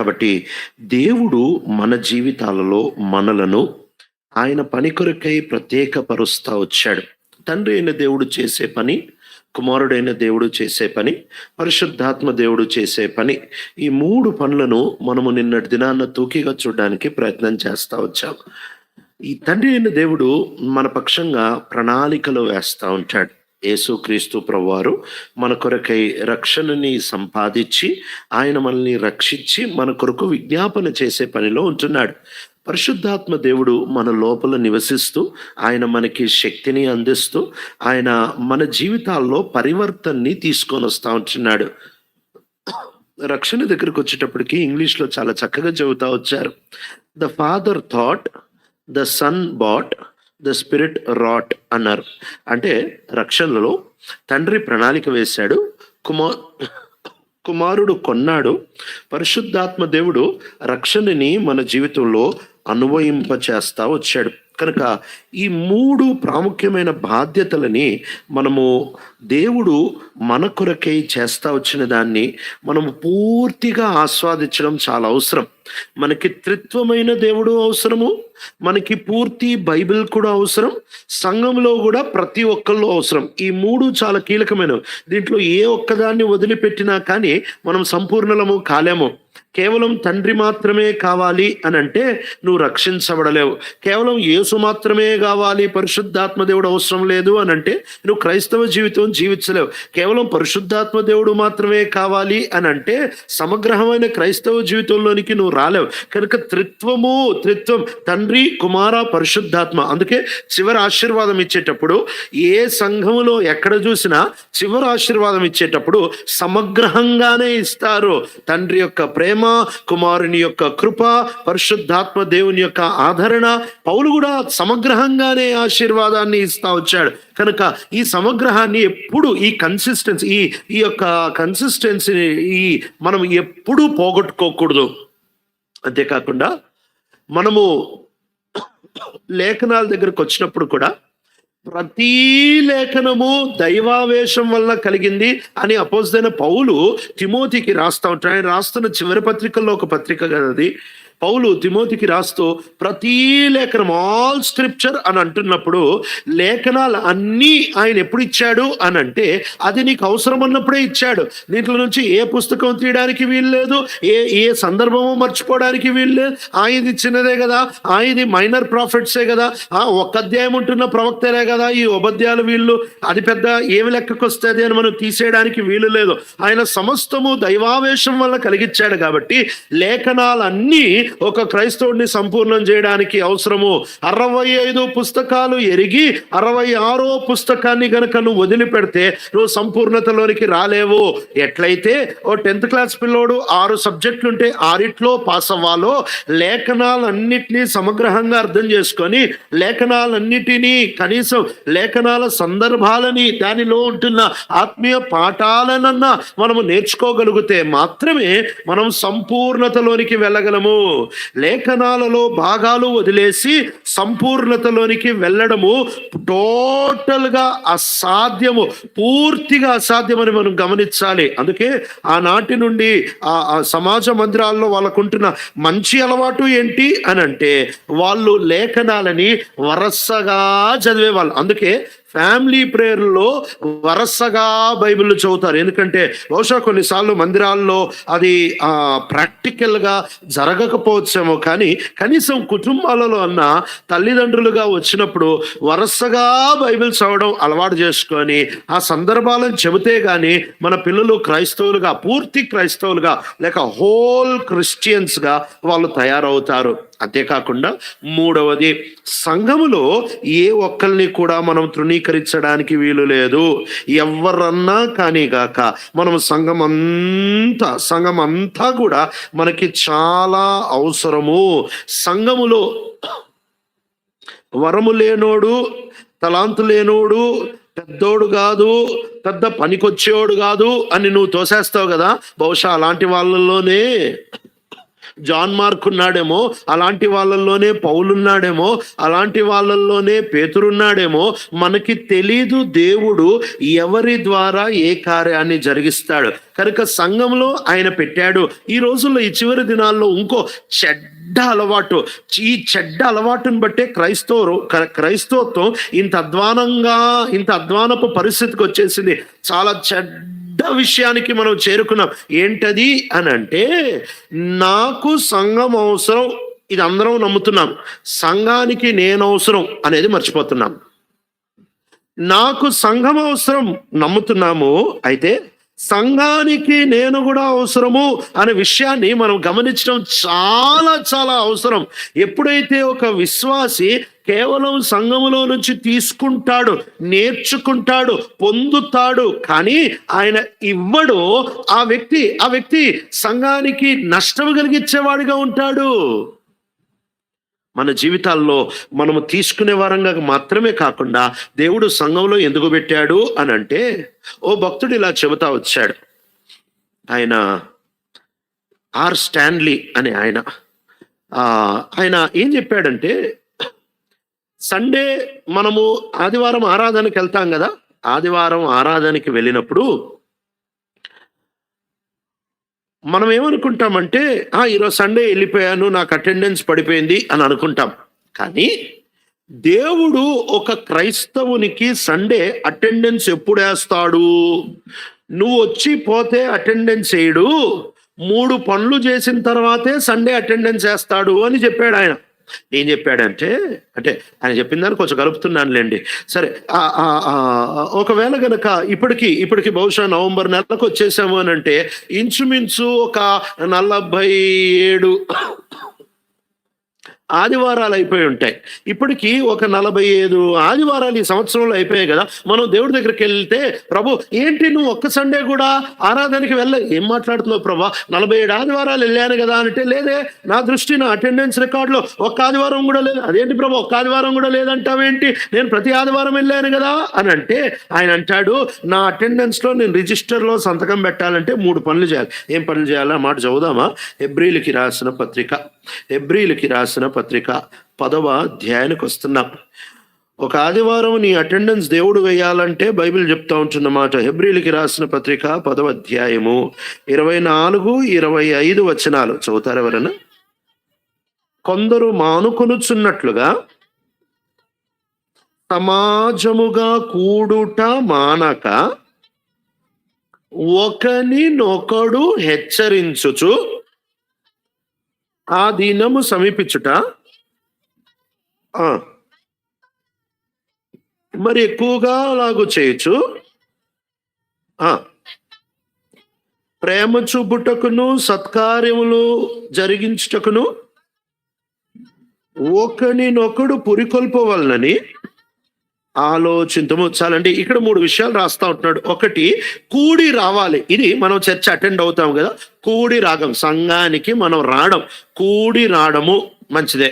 కాబట్టి దేవుడు మన జీవితాలలో మనలను ఆయన పని కొరకై ప్రత్యేకపరుస్తా వచ్చాడు. తండ్రి అయిన దేవుడు చేసే పని, కుమారుడైన దేవుడు చేసే పని, పరిశుద్ధాత్మ దేవుడు చేసే పని, ఈ 3 పనులను మనము నిన్నటి దినాన్న తూకిగా చూడడానికి ప్రయత్నం చేస్తా వచ్చాం. ఈ తండ్రి అయిన దేవుడు మన పక్షంగా ప్రణాళికలు వేస్తా ఉంటాడు. యేసుక్రీస్తు ప్రభువారు మన కొరకై రక్షణని సంపాదించి ఆయన మనల్ని రక్షించి మన కొరకు విజ్ఞాపన చేసే పనిలో ఉంటున్నాడు. పరిశుద్ధాత్మ దేవుడు మన లోపల నివసిస్తూ ఆయన మనకి శక్తిని అందిస్తూ ఆయన మన జీవితాల్లో పరివర్తనని తీసుకొని వస్తూ ఉంటున్నాడు. రక్షణ దగ్గరకు వచ్చేటప్పటికి ఇంగ్లీష్లో చాలా చక్కగా చెబుతా వచ్చారు. The father thought, the son bought, the spirit wrought అన్నారు. అంటే రక్షణలో తండ్రి ప్రణాళిక వేశాడు, కుమారుడు కొన్నాడు, పరిశుద్ధాత్మ దేవుడు రక్షణని మన జీవితంలో చేస్తా వచ్చాడు. కనుక ఈ 3 ప్రాముఖ్యమైన బాధ్యతలని మనము దేవుడు మన కొరకై చేస్తా వచ్చిన దాన్ని మనము పూర్తిగా ఆస్వాదించడం చాలా అవసరం. మనకి త్రిత్వమైన దేవుడు అవసరము, మనకి పూర్తి బైబిల్ కూడా అవసరం, సంఘంలో కూడా ప్రతి ఒక్కళ్ళు అవసరం. ఈ 3 చాలా కీలకమైనవి. దీంట్లో ఏ ఒక్కదాన్ని వదిలిపెట్టినా కానీ మనం సంపూర్ణలము కాలేము. కేవలం తండ్రి మాత్రమే కావాలి అని అంటే నువ్వు రక్షించబడలేవు. కేవలం యేసు మాత్రమే కావాలి, పరిశుద్ధాత్మ దేవుడు అవసరం లేదు అని అంటే నువ్వు క్రైస్తవ జీవితం జీవించలేవు. కేవలం పరిశుద్ధాత్మ దేవుడు మాత్రమే కావాలి అని అంటే సమగ్రమైన క్రైస్తవ జీవితంలోనికి నువ్వు రాలేవు. కనుక త్రిత్వం తండ్రి, కుమార, పరిశుద్ధాత్మ. అందుకే చివరి ఆశీర్వాదం ఇచ్చేటప్పుడు ఏ సంఘములో ఎక్కడ చూసినా చివరి ఆశీర్వాదం ఇచ్చేటప్పుడు సమగ్రహంగానే ఇస్తారు. తండ్రి యొక్క ప్రేమ, కుమారుని యొక్క కృప, పరిశుద్ధాత్మ దేవుని యొక్క ఆదరణ. పౌలు కూడా సమగ్రహంగానే ఆశీర్వాదాన్ని ఇస్తా వచ్చాడు. కనుక ఈ సమగ్రహాన్ని ఎప్పుడు ఈ యొక్క కన్సిస్టెన్సీని మనం ఎప్పుడూ పోగొట్టుకోకూడదు. అంతేకాకుండా మనము లేఖనాల దగ్గరకు వచ్చినప్పుడు కూడా ప్రతి లేఖనము దైవావేశం వల్ల కలిగింది అని అపోస్తలుడైన పౌలు తిమోతికి రాస్తా ఉంటాడు. ఆయన రాస్తున్న చివరి పత్రికల్లో ఒక పత్రిక కదది. పౌలు తిమోతికి రాస్తూ ప్రతి లేఖనం, ఆల్ స్క్రిప్చర్ అని అంటున్నప్పుడు లేఖనాలు అన్నీ ఆయన ఎప్పుడు ఇచ్చాడు అని అంటే అది నీకు అవసరం అన్నప్పుడే ఇచ్చాడు. దీంట్లో నుంచి ఏ పుస్తకం తీయడానికి వీలు లేదు, ఏ సందర్భము మర్చిపోవడానికి వీలు లేదు. ఆయనది చిన్నదే కదా, ఆయనది మైనర్ ప్రాఫిట్సే కదా, ఒక్క అధ్యాయం ఉంటున్న ప్రవక్తలే కదా ఈ ఉపాధ్యాయులు, వీళ్ళు అది పెద్ద ఏమి లెక్కకు వస్తుంది అని మనం తీసేయడానికి వీలు లేదు. ఆయన సమస్తము దైవావేశం వల్ల కలిగించాడు. కాబట్టి లేఖనాలన్నీ ఒక క్రైస్తవుడిని సంపూర్ణం చేయడానికి అవసరము. 65 పుస్తకాలు ఎరిగి 66వ పుస్తకాన్ని గనక నువ్వు వదిలిపెడితే నువ్వు సంపూర్ణతలోనికి రాలేవు. ఎట్లయితే ఓ 10th క్లాస్ పిల్లోడు 6 సబ్జెక్టులుంటే 6 పాస్ అవ్వాలో, లేఖనాలన్నిటినీ సమగ్రహంగా అర్థం చేసుకొని లేఖనాలన్నిటినీ కనీసం లేఖనాల సందర్భాలని, దానిలో ఉంటున్న ఆత్మీయ పాఠాలనన్నా మనము నేర్చుకోగలిగితే మాత్రమే మనం సంపూర్ణతలోనికి వెళ్ళగలము. లేఖనాలలో భాగాలు వదిలేసి సంపూర్ణతలోనికి వెళ్ళడము టోటల్గా అసాధ్యము, పూర్తిగా అసాధ్యమని మనం గమనించాలి. అందుకే ఆనాటి నుండి ఆ సమాజ మందిరాల్లో వాళ్ళకుంటున్న మంచి అలవాటు ఏంటి అని అంటే వాళ్ళు లేఖనాలని వరసగా చదివేవాళ్ళు. అందుకే ఫ్యామిలీ ప్రేయర్లో వరసగా బైబిల్ చదువుతారు. ఎందుకంటే బహుశా కొన్నిసార్లు మందిరాల్లో అది ప్రాక్టికల్గా జరగకపోవచ్చేమో, కానీ కనీసం కుటుంబాలలో అన్న తల్లిదండ్రులుగా వచ్చినప్పుడు వరసగా బైబిల్ చదవడం అలవాటు చేసుకొని ఆ సందర్భాలను చెబితే కానీ మన పిల్లలు క్రైస్తవులుగా, పూర్తి క్రైస్తవులుగా లేక హోల్ క్రిస్టియన్స్గా వాళ్ళు తయారవుతారు. అంతేకాకుండా 3వది, సంఘములో ఏ ఒక్కరిని కూడా మనం తృణీకరించడానికి వీలు లేదు. ఎవరన్నా కానీ గాక మనం సంఘం అంతా కూడా మనకి చాలా అవసరము. సంఘములో వరము లేనోడు, తలాంతు లేనోడు, పెద్దోడు కాదు, పెద్ద పనికొచ్చేవాడు కాదు అని నువ్వు తోసేస్తావు కదా. బహుశా అలాంటి వాళ్ళలోనే జాన్ మార్క్ ఉన్నాడేమో, అలాంటి వాళ్ళల్లోనే పౌలున్నాడేమో, అలాంటి వాళ్ళల్లోనే పేతురున్నాడేమో, మనకి తెలీదు. దేవుడు ఎవరి ద్వారా ఏ కార్యాన్ని జరిగిస్తాడు కనుక సంఘంలో ఆయన పెట్టాడు. ఈ రోజుల్లో ఈ చివరి దినాల్లో ఇంకో చెడ్డ అలవాటు, ఈ చెడ్డ అలవాటుని బట్టే క్రైస్తవత్వం ఇంత అధ్వానపు పరిస్థితికి వచ్చేసింది. చాలా చెడ్డ విషయానికి మనం చేరుకున్నాం. ఏంటది అని అంటే, నాకు సంఘం అవసరం, ఇది అందరం నమ్ముతున్నాం. సంఘానికి నేను అవసరం అనేది మర్చిపోతున్నాం. నాకు సంఘం అవసరం నమ్ముతున్నాము, అయితే సంఘానికి నేను కూడా అవసరము అనే విషయాన్ని మనం గమనించడం చాలా చాలా అవసరం. ఎప్పుడైతే ఒక విశ్వాసి కేవలం సంఘములో నుంచి తీసుకుంటాడు, నేర్చుకుంటాడు, పొందుతాడు, కానీ ఆయన ఇవ్వడు, ఆ వ్యక్తి సంఘానికి నష్టం కలిగించేవాడిగా ఉంటాడు. మన జీవితాల్లో మనము తీసుకునే వారంగా మాత్రమే కాకుండా దేవుడు సంఘంలో ఎందుకు పెట్టాడు అని అంటే, ఓ భక్తుడు ఇలా చెబుతా వచ్చాడు. ఆయన ఆర్ స్టాన్లీ అని ఆయన ఏం చెప్పాడంటే, సండే మనము ఆదివారం ఆరాధనకి వెళ్తాం కదా, ఆదివారం ఆరాధనకి వెళ్ళినప్పుడు మనం ఏమనుకుంటామంటే, ఈరోజు సండే వెళ్ళిపోయాను, నాకు అటెండెన్స్ పడిపోయింది అని అనుకుంటాం. కానీ దేవుడు ఒక క్రైస్తవునికి సండే అటెండెన్స్ ఎప్పుడు వేస్తాడు? నువ్వు వచ్చి పోతే అటెండెన్స్ వేయడు, 3 పనులు చేసిన తర్వాతే సండే అటెండెన్స్ వేస్తాడు అని చెప్పాడు ఆయన. ఏం చెప్పాడంటే, అంటే ఆయన చెప్పిన దాన్ని కొంచెం కలుపుతున్నానులేండి. సరే, ఒకవేళ గనక ఇప్పటికి బహుశా నవంబర్ నెలకు వచ్చేసాము అని అంటే, ఇంచుమించు ఒక 47 ఆదివారాలు అయిపోయి ఉంటాయి. ఇప్పటికీ ఒక 45 ఆదివారాలు ఈ సంవత్సరంలో అయిపోయాయి కదా. మనం దేవుడి దగ్గరికి వెళ్తే, ప్రభు ఏంటి నువ్వు ఒక్క సండే కూడా ఆరాధనకి ఏం మాట్లాడుతున్నావు ప్రభా, 47 ఆదివారాలు వెళ్ళాను కదా అంటే, లేదే, నా అటెండెన్స్ రికార్డులో ఒక్క ఆదివారం కూడా లేదు. అదేంటి ప్రభు, ఒక్క ఆదివారం కూడా లేదంటావేంటి, నేను ప్రతి ఆదివారం వెళ్ళాను కదా అని అంటే, ఆయన అంటాడు, నా అటెండెన్స్లో నేను రిజిస్టర్లో సంతకం పెట్టాలంటే 3 పనులు చేయాలి. ఏం పనులు చేయాలి ఆ మాట చదువుదామా? హెబ్రీయులకి రాసిన పత్రిక 10వ అధ్యాయానికి వస్తున్నాం. ఒక ఆదివారం నీ అటెండెన్స్ దేవుడు వేయాలంటే బైబిల్ చెప్తా ఉంటున్నమాట. హెబ్రీయులకి రాసిన పత్రిక 10వ అధ్యాయము 24, 25 వచనాలు చదువుతారు ఎవరైనా? కొందరు మానుకొనుచున్నట్లుగా సమాజముగా కూడుట మానక ఒకనినొకడు హెచ్చరించుచు ఆ దినము సమీపించుట మరి ఎక్కువగా అలాగూ చేయొచ్చు. ప్రేమ చూపుటకును సత్కార్యములు జరిగించుటకును ఒకనినొకడు పురికొల్పవలనని ఆలోచించము. చాలండి, ఇక్కడ 3 విషయాలు రాస్తా ఉంటున్నాడు. ఒకటి, కూడి రావాలి. ఇది మనం చర్చ అటెండ్ అవుతాం కదా, కూడి రాగం, సంఘానికి మనం కూడి రావడము మంచిదే.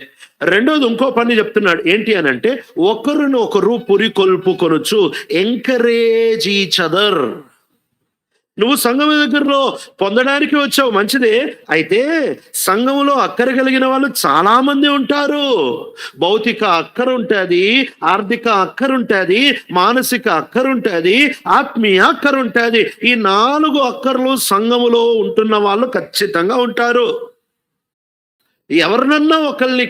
రెండోది ఇంకో పని చెప్తున్నాడు. ఏంటి అని అంటే, ఒకరినొకరు పురికొల్పుకొనొచ్చు, ఎంకరేజ్ ఈచ్ అదర్. నువ్వు సంఘం దగ్గరలో పొందడానికి వచ్చావు, మంచిదే. అయితే సంఘంలో అక్కర కలిగిన వాళ్ళు చాలా మంది ఉంటారు. భౌతిక అక్కర ఉంటుంది, ఆర్థిక అక్కర ఉంటుంది, మానసిక అక్కర ఉంటుంది, ఆత్మీయ అక్కర ఉంటుంది. ఈ 4 అక్కర్లు సంఘములో ఉంటున్న వాళ్ళు ఖచ్చితంగా ఉంటారు. ఎవరినన్నా ఒకరిని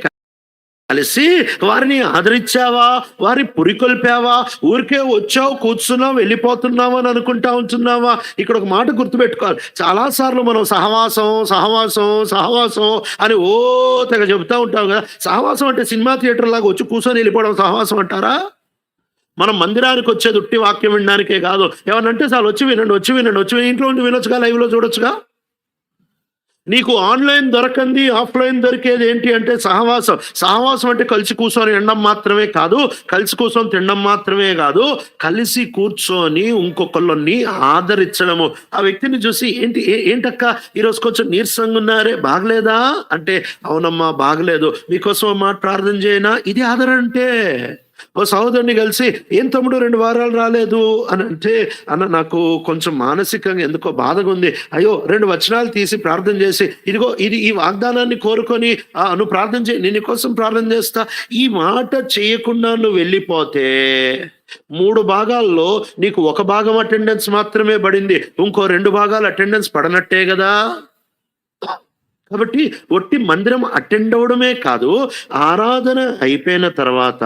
కలిసి వారిని ఆదరించావా, వారి పురికొల్పావా, ఊరికే వచ్చావు, కూర్చున్నావు, వెళ్ళిపోతున్నావు అని అనుకుంటా ఉంటున్నావా? ఇక్కడ ఒక మాట గుర్తుపెట్టుకోవాలి. చాలాసార్లు మనం సహవాసం అని తెగ చెబుతూ ఉంటాం కదా. సహవాసం అంటే సినిమా థియేటర్ లాగా వచ్చి కూర్చొని వెళ్ళిపోవడం సహవాసం అంటారా? మనం మందిరానికి వచ్చేది ఉట్టి వాక్యం వినడానికే కాదు. ఏమనంటే చాలు వచ్చి వినండి, ఇంట్లో ఉండి వినొచ్చుగా, లైవ్లో చూడొచ్చుగా. నీకు ఆన్లైన్ దొరకంది, ఆఫ్లైన్ దొరికేది ఏంటి అంటే సహవాసం అంటే కలిసి కూర్చొని తినడం మాత్రమే కాదు, కలిసి కూర్చొని ఇంకొకళ్ళని ఆదరించడము. ఆ వ్యక్తిని చూసి ఏంటక్క ఈరోజు కొంచెం నీరసంగా ఉన్నారే, బాగలేదా అంటే, అవునమ్మా బాగలేదు, మీకోసం మాట ప్రార్థన చేయనా? ఇది ఆదరణ అంటే. ఓ సహోదరుని కలిసి, "ఏం తమ్ముడు 2 వారాలు రాలేదు" అని అంటే, "అన్న నాకు కొంచెం మానసికంగా ఎందుకో బాధగా ఉంది." అయ్యో 2 వచనాలు తీసి ప్రార్థన చేసి, "ఇదిగో ఇది ఈ వాగ్దానాన్ని కోరుకొని నువ్వు ప్రార్థన చేయి, నేను నీకోసం ప్రార్థన చేస్తా." ఈ మాట చేయకుండా నువ్వు వెళ్ళిపోతే 3 భాగాల్లో నీకు 1 భాగం అటెండెన్స్ మాత్రమే పడింది. ఇంకో 2 భాగాలు అటెండెన్స్ పడనట్టే కదా! కాబట్టి ఒట్టి మందిరం అటెండ్ అవ్వడమే కాదు, ఆరాధన అయిపోయిన తర్వాత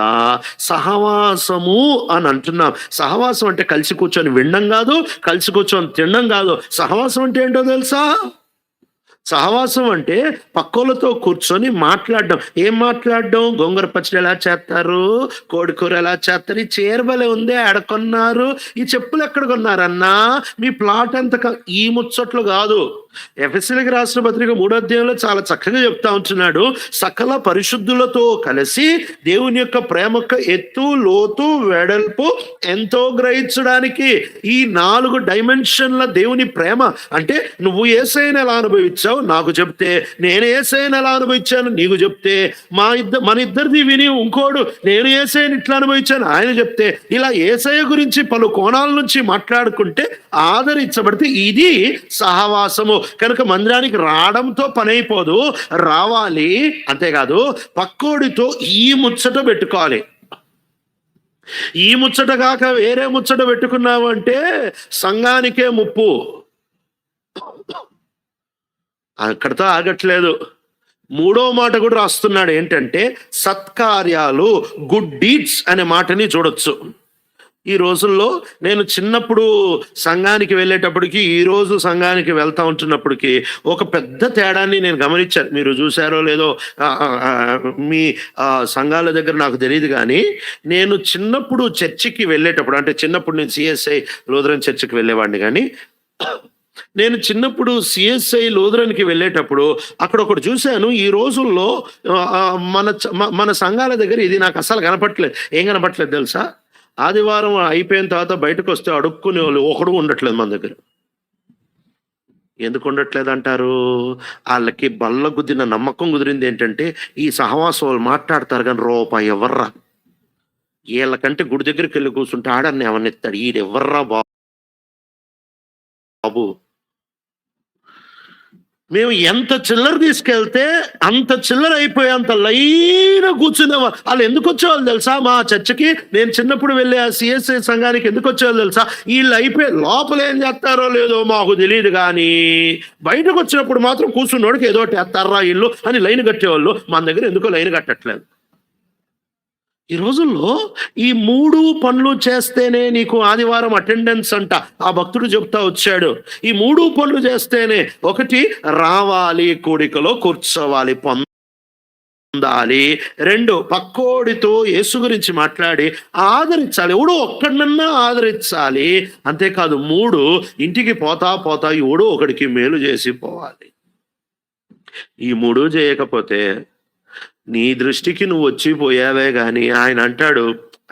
సహవాసము అని అంటున్నాం. సహవాసం అంటే కలిసి కూర్చొని వినడం కాదు, కలిసి కూర్చొని తినడం కాదు. సహవాసం అంటే ఏంటో తెలుసా? సహవాసం అంటే పక్కోళ్ళతో కూర్చొని మాట్లాడడం. ఏం మాట్లాడడం? గోంగూర పచ్చడి ఎలా చేస్తారు, కోడి కూర ఎలా చేస్తారు, ఈ చీర భలే ఉంది ఎక్కడ కొన్నారు, ఈ చెప్పులు ఎక్కడ కొన్నారన్నా, మీ ప్లాట్ ఎంత ఈ ముచ్చట్లు కాదు. ఎఫెసీయులకు రాసిన పత్రిక 3వ అధ్యాయంలో చాలా చక్కగా చెప్తా ఉంటున్నాడు. సకల పరిశుద్ధులతో కలిసి దేవుని యొక్క ప్రేమకు ఎత్తు, లోతు, వెడల్పు ఎంతో గ్రహించడానికి ఈ 4 డైమెన్షన్ల దేవుని ప్రేమ అంటే, నువ్వు యేసయ్యను ఎలా అనుభవించావు నాకు చెప్తే, నేను యేసయ్యను ఎలా అనుభవించాను నీకు చెప్తే, మన ఇద్దరిది విని ఇంకోడు నేను యేసయ్యను ఇట్లా అనుభవించాను ఆయన చెప్తే, ఇలా యేసయ్య గురించి పలు కోణాల నుంచి మాట్లాడుకుంటే ఆదరించబడితే ఇది సహవాసము. కనుక మందిరానికి రావడంతో పని అయిపోదు, రావాలి. అంతేకాదు పక్కోడితో ఈ ముచ్చట పెట్టుకోవాలి. ఈ ముచ్చట కాక వేరే ముచ్చట పెట్టుకున్నావు అంటే సంఘానికే ముప్పు. అక్కడితో ఆగట్లేదు. 3వ మాట కూడా రాస్తున్నాడు. ఏంటంటే సత్కార్యాలు, గుడ్ డీడ్స్ అనే మాటని చూడొచ్చు. ఈ రోజుల్లో నేను చిన్నప్పుడు సంఘానికి వెళ్ళేటప్పటికి, ఈరోజు సంఘానికి వెళ్తా ఉంటున్నప్పటికీ ఒక పెద్ద తేడాన్ని నేను గమనించాను. మీరు చూసారో లేదో మీ సంఘాల దగ్గర నాకు తెలియదు, కానీ నేను చిన్నప్పుడు చర్చికి వెళ్ళేటప్పుడు, అంటే చిన్నప్పుడు నేను సిఎస్ఐ లూథరన్ చర్చికి వెళ్ళేవాడిని, కానీ నేను చిన్నప్పుడు సిఎస్ఐ లూథరన్కి వెళ్ళేటప్పుడు అక్కడ ఒకటి చూశాను. ఈ రోజుల్లో మన సంఘాల దగ్గర ఇది నాకు అసలు కనపట్లేదు. ఏం కనపట్లేదు తెలుసా? ఆదివారం అయిపోయిన తర్వాత బయటకు వస్తే అడుక్కునే వాళ్ళు ఒకడు ఉండట్లేదు మన దగ్గర. ఎందుకు ఉండట్లేదు అంటారు? వాళ్ళకి బల్ల గుద్దిన నమ్మకం కుదిరింది ఏంటంటే, ఈ సహవాసం వాళ్ళు మాట్లాడతారు కానీ రూపాయి ఎవర్రా, వీళ్ళకంటే గుడి దగ్గరికి వెళ్ళి కూర్చుంటే ఆడన్ని ఎవరినెత్తాడు, ఈడెవర్రా బాబు. మేము ఎంత చిల్లర తీసుకెళ్తే అంత చిల్లర అయిపోయేంత లైన్ కూర్చునే వాళ్ళు ఎందుకు వచ్చేవాళ్ళు తెలుసా? మా చర్చకి నేను చిన్నప్పుడు వెళ్ళే ఆ సిఎస్ఐ సంఘానికి ఎందుకు వచ్చేవాళ్ళు తెలుసా? వీళ్ళు అయిపోయి లోపల ఏం చేస్తారో లేదో మాకు తెలియదు, కానీ బయటకు వచ్చినప్పుడు మాత్రం కూర్చున్నోడికి ఏదో వేస్తారా ఇల్లు అని లైన్ కట్టేవాళ్ళు. మన దగ్గర ఎందుకో లైన్ కట్టట్లేదు. ఈ రోజుల్లో ఈ 3 పనులు చేస్తేనే నీకు ఆదివారం అటెండెన్స్ అంట. ఆ భక్తుడు చెప్తా వచ్చాడు. ఈ 3 పనులు చేస్తేనే, 1 రావాలి, కూడికలో కూర్చోవాలి, పొందాలి. 2 పక్కోడితో యేసు గురించి మాట్లాడి ఆదరించాలి, ఎవడో ఒక్కడినన్నా ఆదరించాలి. అంతేకాదు 3 ఇంటికి పోతా ఎవడో ఒకడికి మేలు చేసి పోవాలి. ఈ 3 చేయకపోతే నీ దృష్టికి నువ్వు వచ్చిపోయావే కానీ ఆయన అంటాడు,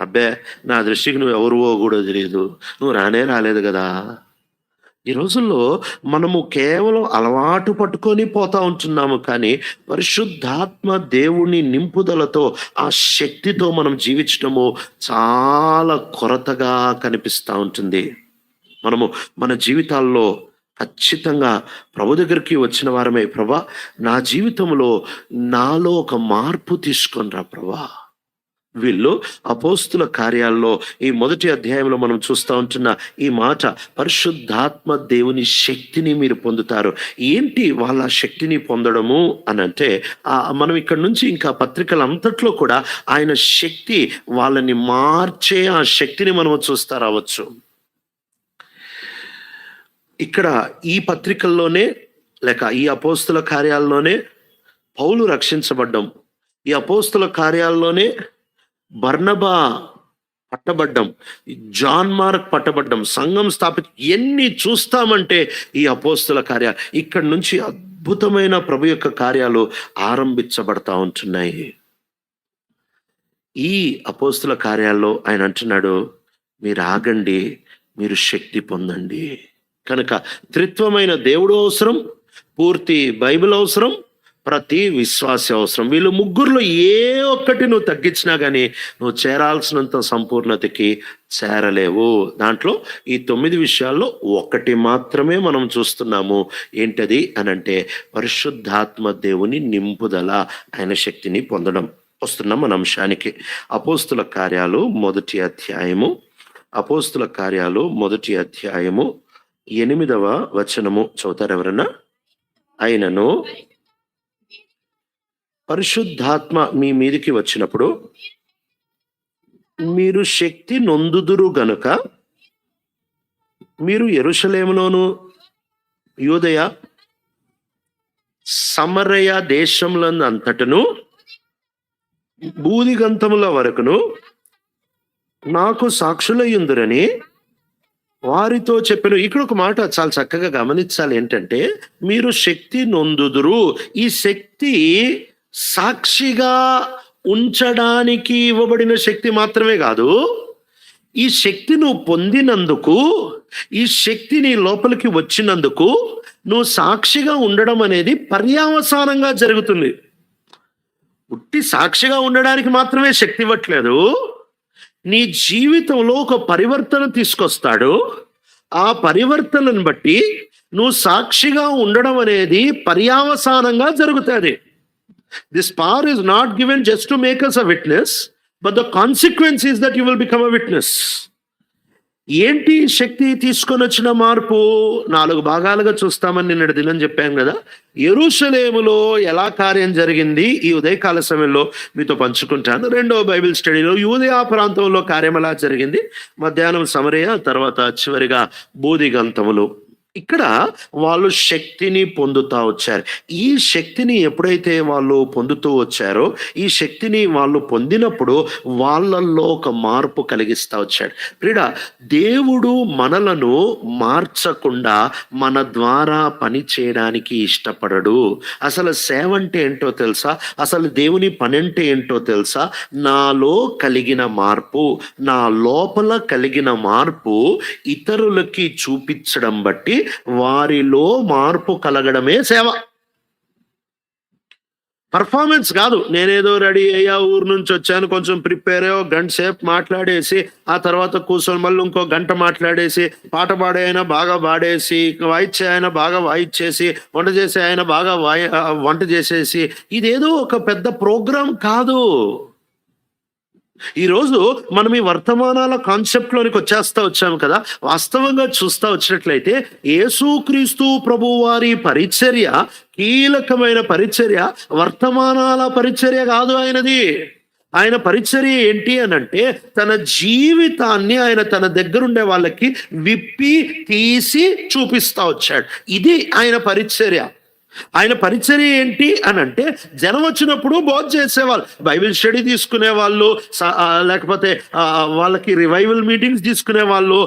అబ్బే నా దృష్టికి నువ్వు ఎవరువో కూడా తెలియదు, నువ్వు రాలేదు కదా. ఈ రోజుల్లో మనము కేవలం అలవాటు పట్టుకొని పోతా ఉంటున్నాము, కానీ పరిశుద్ధాత్మ దేవుని నింపుదలతో ఆ శక్తితో మనం జీవించడము చాలా కొరతగా కనిపిస్తూ ఉంటుంది. మనము మన జీవితాల్లో ఖచ్చితంగా ప్రభు దగ్గరికి వచ్చిన వారమే, ప్రభా నా జీవితంలో నాలో ఒక మార్పు తీసుకొనిరా ప్రభా. వీళ్ళు అపోస్తుల కార్యాల్లో ఈ 1వ అధ్యాయంలో మనం చూస్తూ ఉంటున్న ఈ మాట, పరిశుద్ధాత్మ దేవుని శక్తిని మీరు పొందుతారు. ఏంటి వాళ్ళ శక్తిని పొందడము అని అంటే, మనం ఇక్కడ నుంచి ఇంకా పత్రికలంతట్లో కూడా ఆయన శక్తి, వాళ్ళని మార్చే ఆ శక్తిని మనం చూస్తా రావచ్చు. ఇక్కడ ఈ పత్రికల్లోనే లేక ఈ అపోస్తుల కార్యాల్లోనే పౌలు రక్షించబడ్డం, ఈ అపోస్తుల కార్యాల్లోనే బర్నబా పట్టబడ్డం, జాన్ మార్క్ పట్టబడ్డం, సంఘం ఎన్ని చూస్తామంటే ఈ అపోస్తుల కార్యాలు, ఇక్కడ నుంచి అద్భుతమైన ప్రభు యొక్క కార్యాలు ఆరంభించబడతా ఉంటున్నాయి. ఈ అపోస్తుల కార్యాల్లో ఆయన అంటున్నాడు, మీరు ఆగండి, మీరు శక్తి పొందండి. కనుక త్రిత్వమైన దేవుడు అవసరం, పూర్తి బైబిల్ అవసరం, ప్రతి విశ్వాసి అవసరం. వీళ్ళు ముగ్గురులో ఏ ఒక్కటి నువ్వు తగ్గించినా కానీ నువ్వు చేరాల్సినంత సంపూర్ణతకి చేరలేవు. దాంట్లో ఈ 9 విషయాల్లో ఒకటి మాత్రమే మనం చూస్తున్నాము. ఏంటది అనంటే పరిశుద్ధాత్మ దేవుని నింపుదల, ఆయన శక్తిని పొందడం. వస్తున్నాం మన అంశానికి. అపోస్తుల కార్యాలు మొదటి అధ్యాయము 8వ వచనము చదువుతారు ఎవరన్నా? ఆయనను పరిశుద్ధాత్మ మీ మీదికి వచ్చినప్పుడు మీరు శక్తి నొందుదురు గనుక మీరు యెరూషలేములోను యూదయ సమరయ దేశములందంతటను భూదిగంతముల వరకును నాకు సాక్షులయ్యుందురని వారితో చెప్పాను. ఇక్కడ ఒక మాట చాలా చక్కగా గమనించాలి. ఏంటంటే మీరు శక్తి నొందుదురు. ఈ శక్తి సాక్షిగా ఉంచడానికి ఇవ్వబడిన శక్తి మాత్రమే కాదు, ఈ శక్తి నువ్వు పొందినందుకు, ఈ శక్తి నీ లోపలికి వచ్చినందుకు నువ్వు సాక్షిగా ఉండడం అనేది పర్యావసానంగా జరుగుతుంది. ఉట్టి సాక్షిగా ఉండడానికి మాత్రమే శక్తి ఇవ్వట్లేదు, నీ జీవితంలో ఒక పరివర్తన తీసుకొస్తాడు. ఆ పరివర్తనను బట్టి నువ్వు సాక్షిగా ఉండడం అనేది పర్యావసానంగా జరుగుతుంది. This power is not given just to make us a witness, but the consequence is that you will become a witness. ఏంటి శక్తి తీసుకొని వచ్చిన మార్పు? 4 భాగాలుగా చూస్తామని నిన్నటి దినం చెప్పాం కదా. యెరూషలేములో ఎలా కార్యం జరిగింది ఈ ఉదయకాల సమయంలో మీతో పంచుకుంటాను. 2వ బైబిల్ స్టడీలో యూదయ ప్రాంతంలో కార్యం ఎలా జరిగింది, మధ్యాహ్నం సమరయ, తర్వాత చివరిగా బూదిగంతములు. ఇక్కడ వాళ్ళు శక్తిని పొందుతూ వచ్చారు. ఈ శక్తిని ఎప్పుడైతే వాళ్ళు పొందుతూ వచ్చారో, ఈ శక్తిని వాళ్ళు పొందినప్పుడు వాళ్ళల్లో ఒక మార్పు కలిగిస్తూ వచ్చాడు. ప్రియుడా, దేవుడు మనలను మార్చకుండా మన ద్వారా పని చేయడానికి ఇష్టపడడు. అసలు సేవ అంటే ఏంటో తెలుసా? అసలు దేవుని పని అంటే ఏంటో తెలుసా? నాలో కలిగిన మార్పు, నా లోపల కలిగిన మార్పు ఇతరులకి చూపించడం బట్టి వారిలో మార్పు కలగడమే సేవ. పర్ఫార్మెన్స్ కాదు. నేనేదో రెడీ అయ్యా, ఊరు నుంచి వచ్చాను, కొంచెం ప్రిపేర్ అయ్యో, గంట సేపు మాట్లాడేసి ఆ తర్వాత కూర్చొని మళ్ళీ ఇంకో గంట మాట్లాడేసి, పాట పాడే ఆయన బాగా పాడేసి, వాయిచ్చే ఆయన బాగా వాయిచ్చేసి, వంట చేసే ఆయన బాగా వంట చేసేసి, ఇదేదో ఒక పెద్ద ప్రోగ్రాం కాదు. ఈరోజు మనం ఈ వర్తమానాల కాన్సెప్ట్లోనికి వచ్చాము కదా. వాస్తవంగా చూస్తా వచ్చినట్లయితే యేసుక్రీస్తు ప్రభువు వారి పరిచర్య, కీలకమైన పరిచర్య వర్తమానాల పరిచర్య కాదు ఆయనది. ఆయన పరిచర్య ఏంటి అనంటే తన జీవితాన్ని ఆయన తన దగ్గరుండే వాళ్ళకి విప్పి తీసి చూపిస్తా వచ్చాడు. ఇది ఆయన పరిచర్య. ఆయన పరిచర్య ఏంటి అనంటే జనం వచ్చినప్పుడు బోధ చేసేవాళ్ళు, బైబిల్ స్టడీ తీసుకునే వాళ్ళు, లేకపోతే వాళ్ళకి రివైవల్ మీటింగ్స్ తీసుకునే వాళ్ళు,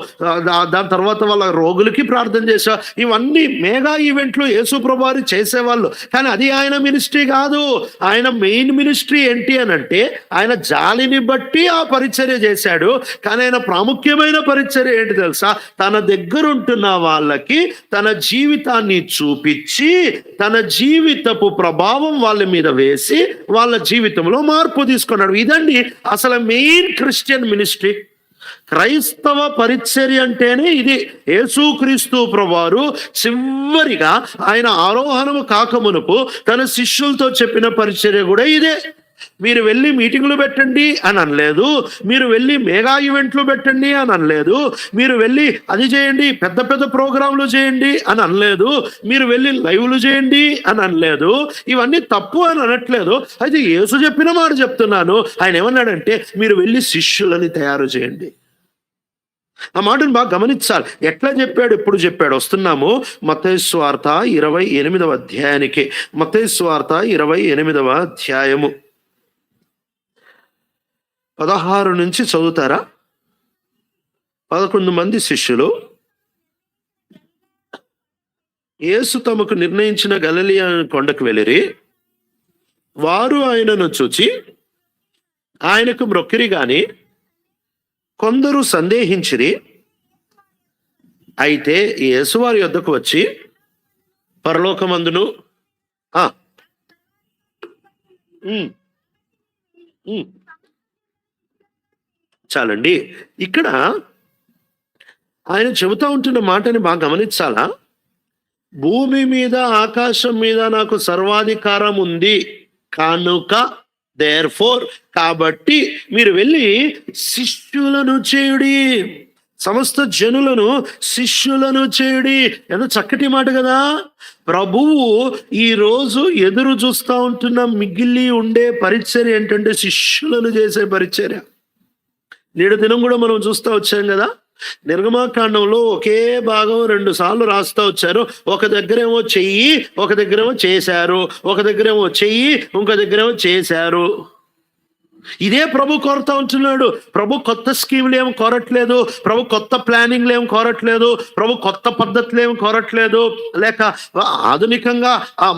దాని తర్వాత వాళ్ళ రోగులకి ప్రార్థన చేసే, ఇవన్నీ మెగా ఈవెంట్లు యేసు ప్రభువు వారు చేసేవాళ్ళు. కానీ అది ఆయన మినిస్ట్రీ కాదు. ఆయన మెయిన్ మినిస్ట్రీ ఏంటి అనంటే ఆయన జాలిని బట్టి ఆ పరిచర్య చేశాడు. కానీ ఆయన ప్రాముఖ్యమైన పరిచర్య ఏంటి తెలుసా? తన దగ్గరుంటున్న వాళ్ళకి తన జీవితాన్ని చూపించి తన జీవితపు ప్రభావం వాళ్ళ మీద వేసి వాళ్ళ జీవితంలో మార్పు తీసుకున్నాడు. ఇదండి అసలు మెయిన్ క్రిస్టియన్ మినిస్ట్రీ. క్రైస్తవ పరిచర్య అంటేనే ఇది. యేసుక్రీస్తు ప్రభువారు చివరిగా ఆయన ఆరోహణము కాకమునుపు తన శిష్యులతో చెప్పిన పరిచర్య కూడా ఇదే. మీరు వెళ్ళి మీటింగ్లు పెట్టండి అని అనలేదు, మీరు వెళ్ళి మెగా ఈవెంట్లు పెట్టండి అని అనలేదు, మీరు వెళ్ళి అది చేయండి, పెద్ద పెద్ద ప్రోగ్రాంలు చేయండి అని అనలేదు, మీరు వెళ్ళి లైవ్లు చేయండి అని అనలేదు. ఇవన్నీ తప్పు అని అనట్లేదు. అయితే యేసు చెప్పిన మాట చెప్తున్నాను. ఆయన ఏమన్నాడంటే మీరు వెళ్ళి శిష్యులని తయారు చేయండి. ఆ మాటను బాగా గమనించాలి. ఎట్లా చెప్పాడు, ఎప్పుడు చెప్పాడు? వస్తున్నాము మత్తయి సువార్త 28వ అధ్యాయానికి. మత్తయి సువార్త 28వ అధ్యాయము 16 నుంచి చదువుతారా? 11 మంది శిష్యులు యేసు తమకు నిర్ణయించిన గలిలయ కొండకు వెళ్ళిరి. వారు ఆయనను చూచి ఆయనకు మ్రొక్కిరి గాని కొందరు సందేహించిరి. అయితే యేసు వారి యొద్దకు వచ్చి పరలోకమందును ఉమ్, ఉమ్. చాలండి. ఇక్కడ ఆయన చెబుతా ఉంటున్న మాటని బాగా గమనించాలా. భూమి మీద ఆకాశం మీద నాకు సర్వాధికారం ఉంది కనుక దేర్ఫోర్, కాబట్టి మీరు వెళ్ళి శిష్యులను చేయుడి, సమస్త జనులను శిష్యులను చేయుడి. ఎంత చక్కటి మాట కదా. ప్రభువు ఈ రోజు ఎదురు చూస్తూ ఉంటున్న మిగిలి ఉండే పరిచర్య ఏంటంటే శిష్యులను చేసే పరిచర్య. నేడు దినం కూడా మనం చూస్తూ వచ్చాం కదా. నిర్గమాకాండంలో ఒకే భాగం 2 సార్లు రాస్తూ వచ్చారు. ఒక దగ్గరేమో చెయ్యి, ఒక దగ్గరేమో చేశారు, ఒక దగ్గరేమో చెయ్యి, ఇంకో దగ్గరేమో చేశారు. ఇదే ప్రభు కోరుతా ఉంటున్నాడు. ప్రభు కొత్త స్కీములు ఏం కోరట్లేదు, ప్రభు కొత్త ప్లానింగ్లు ఏం కోరట్లేదు, ప్రభు కొత్త పద్ధతులు ఏం కోరట్లేదు. లేక ఆధునికంగా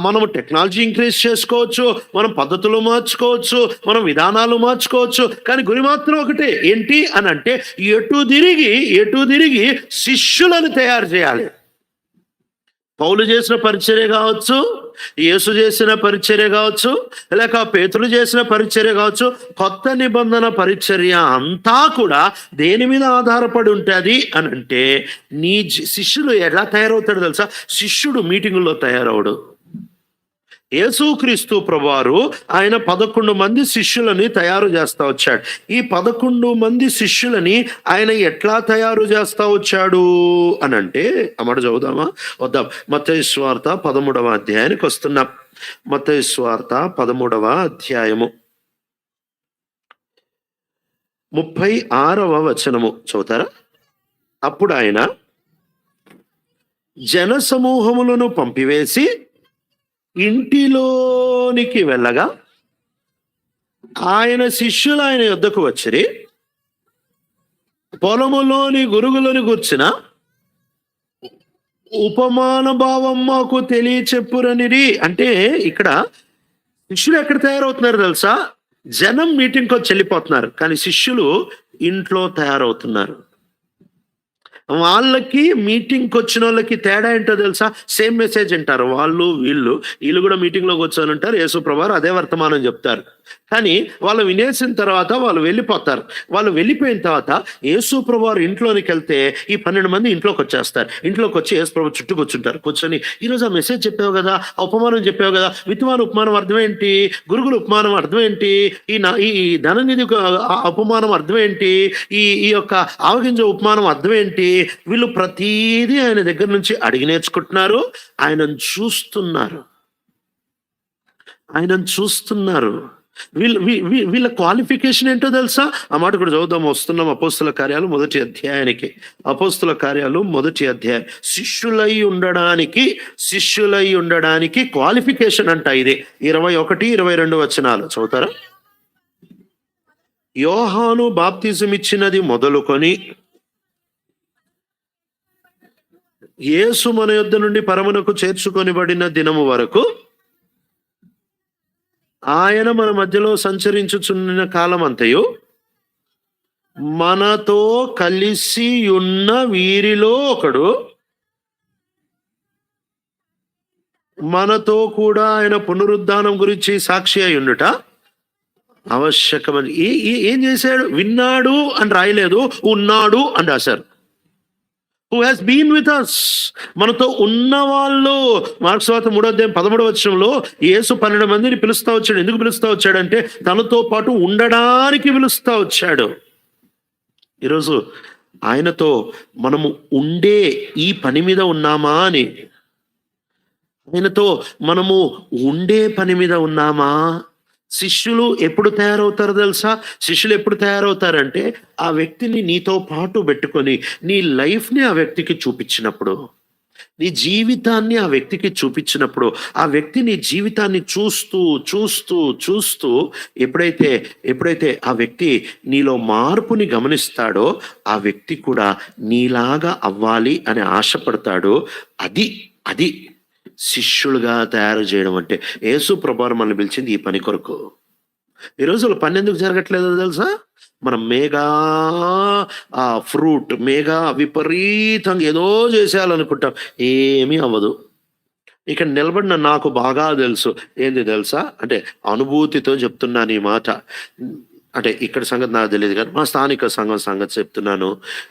మనం టెక్నాలజీ ఇంక్రీజ్ చేసుకోవచ్చు, మనం పద్ధతులు మార్చుకోవచ్చు, మనం విధానాలు మార్చుకోవచ్చు, కానీ గురి మాత్రం ఒకటే. ఏంటి అని అంటే ఎటు తిరిగి శిష్యులను తయారు చేయాలి. పౌలు చేసిన పరిచర్య కావచ్చు, యేసు చేసిన పరిచర్య కావచ్చు, లేక పేతురు చేసిన పరిచర్య కావచ్చు, కొత్త నిబంధన పరిచర్య అంతా కూడా దేని మీద ఆధారపడి ఉంటుంది అని అంటే నీ శిష్యులు ఎలా తయారవుతాడు తెలుసా. శిష్యుడు మీటింగుల్లో తయారవడు. యేసుక్రీస్తు ప్రభువారు ఆయన 11 మంది శిష్యులని తయారు చేస్తా వచ్చాడు. ఈ 11 మంది శిష్యులని ఆయన ఎట్లా తయారు చేస్తా వచ్చాడు అని అంటే ఆ మాట చదువుదామా, వద్దాం. మత్తయి సువార్త 13వ అధ్యాయానికి వస్తున్నాం. మత్తయి సువార్త 13వ అధ్యాయము 36వ వచనము చదువుతారా. అప్పుడు ఆయన జన సమూహములను పంపివేసి ఇంటిలోనికి వెళ్ళగా ఆయన శిష్యులు ఆయన యొద్దకు వచ్చిరి. పొలములోని గురుగులను గూర్చిన ఉపమాన భావం మాకు తెలియచెప్పురనిరి. అంటే ఇక్కడ శిష్యులు ఎక్కడ తయారవుతున్నారు తెలుసా. జనం మీటింగ్కి వచ్చి వెళ్ళిపోతున్నారు, కానీ శిష్యులు ఇంట్లో తయారవుతున్నారు. వాళ్ళకి మీటింగ్కి వచ్చిన వాళ్ళకి తేడా ఏంటో తెలుసా. సేమ్ మెసేజ్ అంటారు వాళ్ళు, వీళ్ళు కూడా మీటింగ్లోకి వచ్చాను అంటారు. యేసు ప్రభువారు అదే వర్తమానం చెప్తారు. కానీ వాళ్ళు వినేసిన తర్వాత వాళ్ళు వెళ్ళిపోతారు. వాళ్ళు వెళ్ళిపోయిన తర్వాత యేసు ప్రభువారు ఇంట్లోనికి వెళ్తే ఈ 12 మంది ఇంట్లోకి వచ్చేస్తారు. ఇంట్లోకి వచ్చి యేసు ప్రభు చుట్టూ కూర్చుంటారు. కూర్చొని ఈరోజు ఆ మెసేజ్ చెప్పావు కదా, ఆ ఉపమానం చెప్పావు కదా, విత్తువాని ఉపమానం అర్థం ఏంటి, గురుగుల ఉపమానం అర్థం ఏంటి, ఈ ధననిధి ఉపమానం అర్థం ఏంటి, ఈ యొక్క ఆవగింజ ఉపమానం అర్థం ఏంటి. వీళ్ళు ప్రతీదీ ఆయన దగ్గర నుంచి అడిగి నేర్చుకుంటున్నారు. ఆయనను చూస్తున్నారు. వీళ్ళ క్వాలిఫికేషన్ ఏంటో తెలుసా. ఆ మాట కూడా చదువుదాం. వస్తున్నాం అపోస్తుల కార్యాలు 1వ అధ్యాయానికి. అపోస్తుల కార్యాలు 1వ అధ్యాయం. శిష్యులై ఉండడానికి క్వాలిఫికేషన్ అంట ఇది. 21, 22 వచనాలు చదువుతారా. యోహాను బాప్తిజం ఇచ్చినది మొదలుకొని యేసు మన యొద్ద నుండి పరమునకు చేర్చుకొనిబడిన దినము వరకు ఆయన మన మధ్యలో సంచరించుచున్న కాలం అంతయు మనతో కలిసి ఉన్న వీరిలో ఒకడు, మనతో కూడా ఆయన పునరుద్ధానం గురించి సాక్షి అయి ఉండుట ఆవశ్యకమని. ఏం చేశాడు. విన్నాడు అని రాయలేదు, ఉన్నాడు అని రాశారు. Who has been with us, మనతో ఉన్న వాళ్ళు. మార్క్స్ వార్త 3వ అధ్యాయం 13వ వచనంలో యేసు 12 మందిని పిలుస్తా వచ్చాడు. ఎందుకు పిలుస్తా వచ్చాడంటే తనతో పాటు ఉండడానికి పిలుస్తా వచ్చాడు. ఈరోజు ఆయనతో మనము ఉండే ఈ పని మీద ఉన్నామా అని, ఆయనతో మనము ఉండే పని మీద ఉన్నామా. శిష్యులు ఎప్పుడు తయారవుతారో తెలుసా. శిష్యులు ఎప్పుడు తయారవుతారంటే ఆ వ్యక్తిని నీతో పాటు పెట్టుకొని నీ లైఫ్ని ఆ వ్యక్తికి చూపించినప్పుడు, నీ జీవితాన్ని ఆ వ్యక్తికి చూపించినప్పుడు, ఆ వ్యక్తి నీ జీవితాన్ని చూస్తూ చూస్తూ చూస్తూ ఎప్పుడైతే ఆ వ్యక్తి నీలో మార్పుని గమనిస్తాడో ఆ వ్యక్తి కూడా నీలాగా అవ్వాలి అని ఆశపడతాడో అది శిష్యులుగా తయారు చేయడం అంటే. యేసు ప్రభువారు మనల్ని పిలిచింది ఈ పని కొరకు. ఈ రోజుల్లో పని ఎందుకు జరగట్లేదో తెలుసా. మనం విపరీతంగా ఏదో చేసేయాలనుకుంటాం, ఏమీ అవ్వదు. ఇక్కడ నిలబడిన నాకు బాగా తెలుసు. ఏంది తెలుసా? అంటే అనుభూతితో చెప్తున్నాను ఈ మాట. అంటే ఇక్కడ సంగతి నాకు తెలీదు గానీ, మా స్థానిక సంఘం సంగతి చెప్తున్నాను.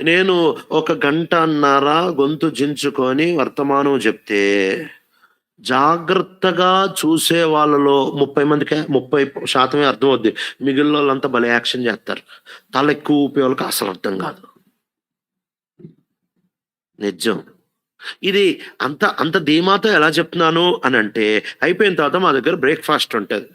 నేను ఒక గంటన్నర గొంతు చించుకొని వర్తమానం చెప్తే, జాగ్రత్తగా చూసే వాళ్ళలో 30 మందికే 30% అర్థమవుద్ది. మిగిలినోళ్ళంతా భలే యాక్షన్ చేస్తారు. తలెక్కువ ఊపే వాళ్ళకి అసలు అర్థం కాదు. నిజం. ఇది అంత ధీమాతో ఎలా చెప్తున్నాను అనంటే, అయిపోయిన తర్వాత మా దగ్గర బ్రేక్‌ఫాస్ట్ ఉంటది.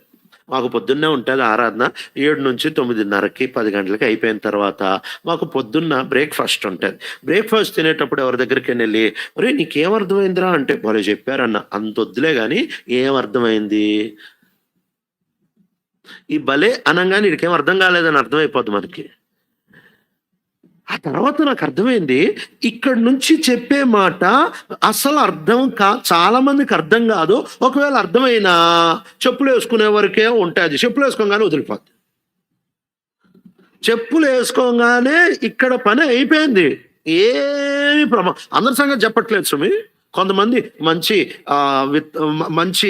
మాకు పొద్దున్నే ఉంటది ఆరాధన. 7-9:30కి 10 గంటలకి అయిపోయిన తర్వాత మాకు పొద్దున్న బ్రేక్‌ఫాస్ట్ ఉంటది. బ్రేక్‌ఫాస్ట్ తినేటప్పుడు ఎవరి దగ్గరికైనెళ్ళి, "ఒరేయ్! నీకేం అర్థమైందిరా?" అంటే, "భలే చెప్పారన్న." అంతొద్దులే గాని ఏం అర్థమైంది? ఈ భలే అనంగానే ఈడికేం అర్థం కాలేదని అర్థమైపోద్ది మనకి. ఆ తర్వాత నాకర్థమైంది, ఇక్కడి నుంచి చెప్పే మాట అసలు అర్థం చాలా మందికి అర్థం గాదు. ఒకవేళ అర్థమైనా చెప్పులేసుకునే వరకే ఉంటాది. చెప్పులేసుకోంగానే వదిలిపోద్ది. చెప్పులేసుకోంగానే ఇక్కడ పని అయిపోయింది. ఏమి అందరి సంగతి చెప్పట్లేదు సుమి. కొంతమంది మంచి మంచి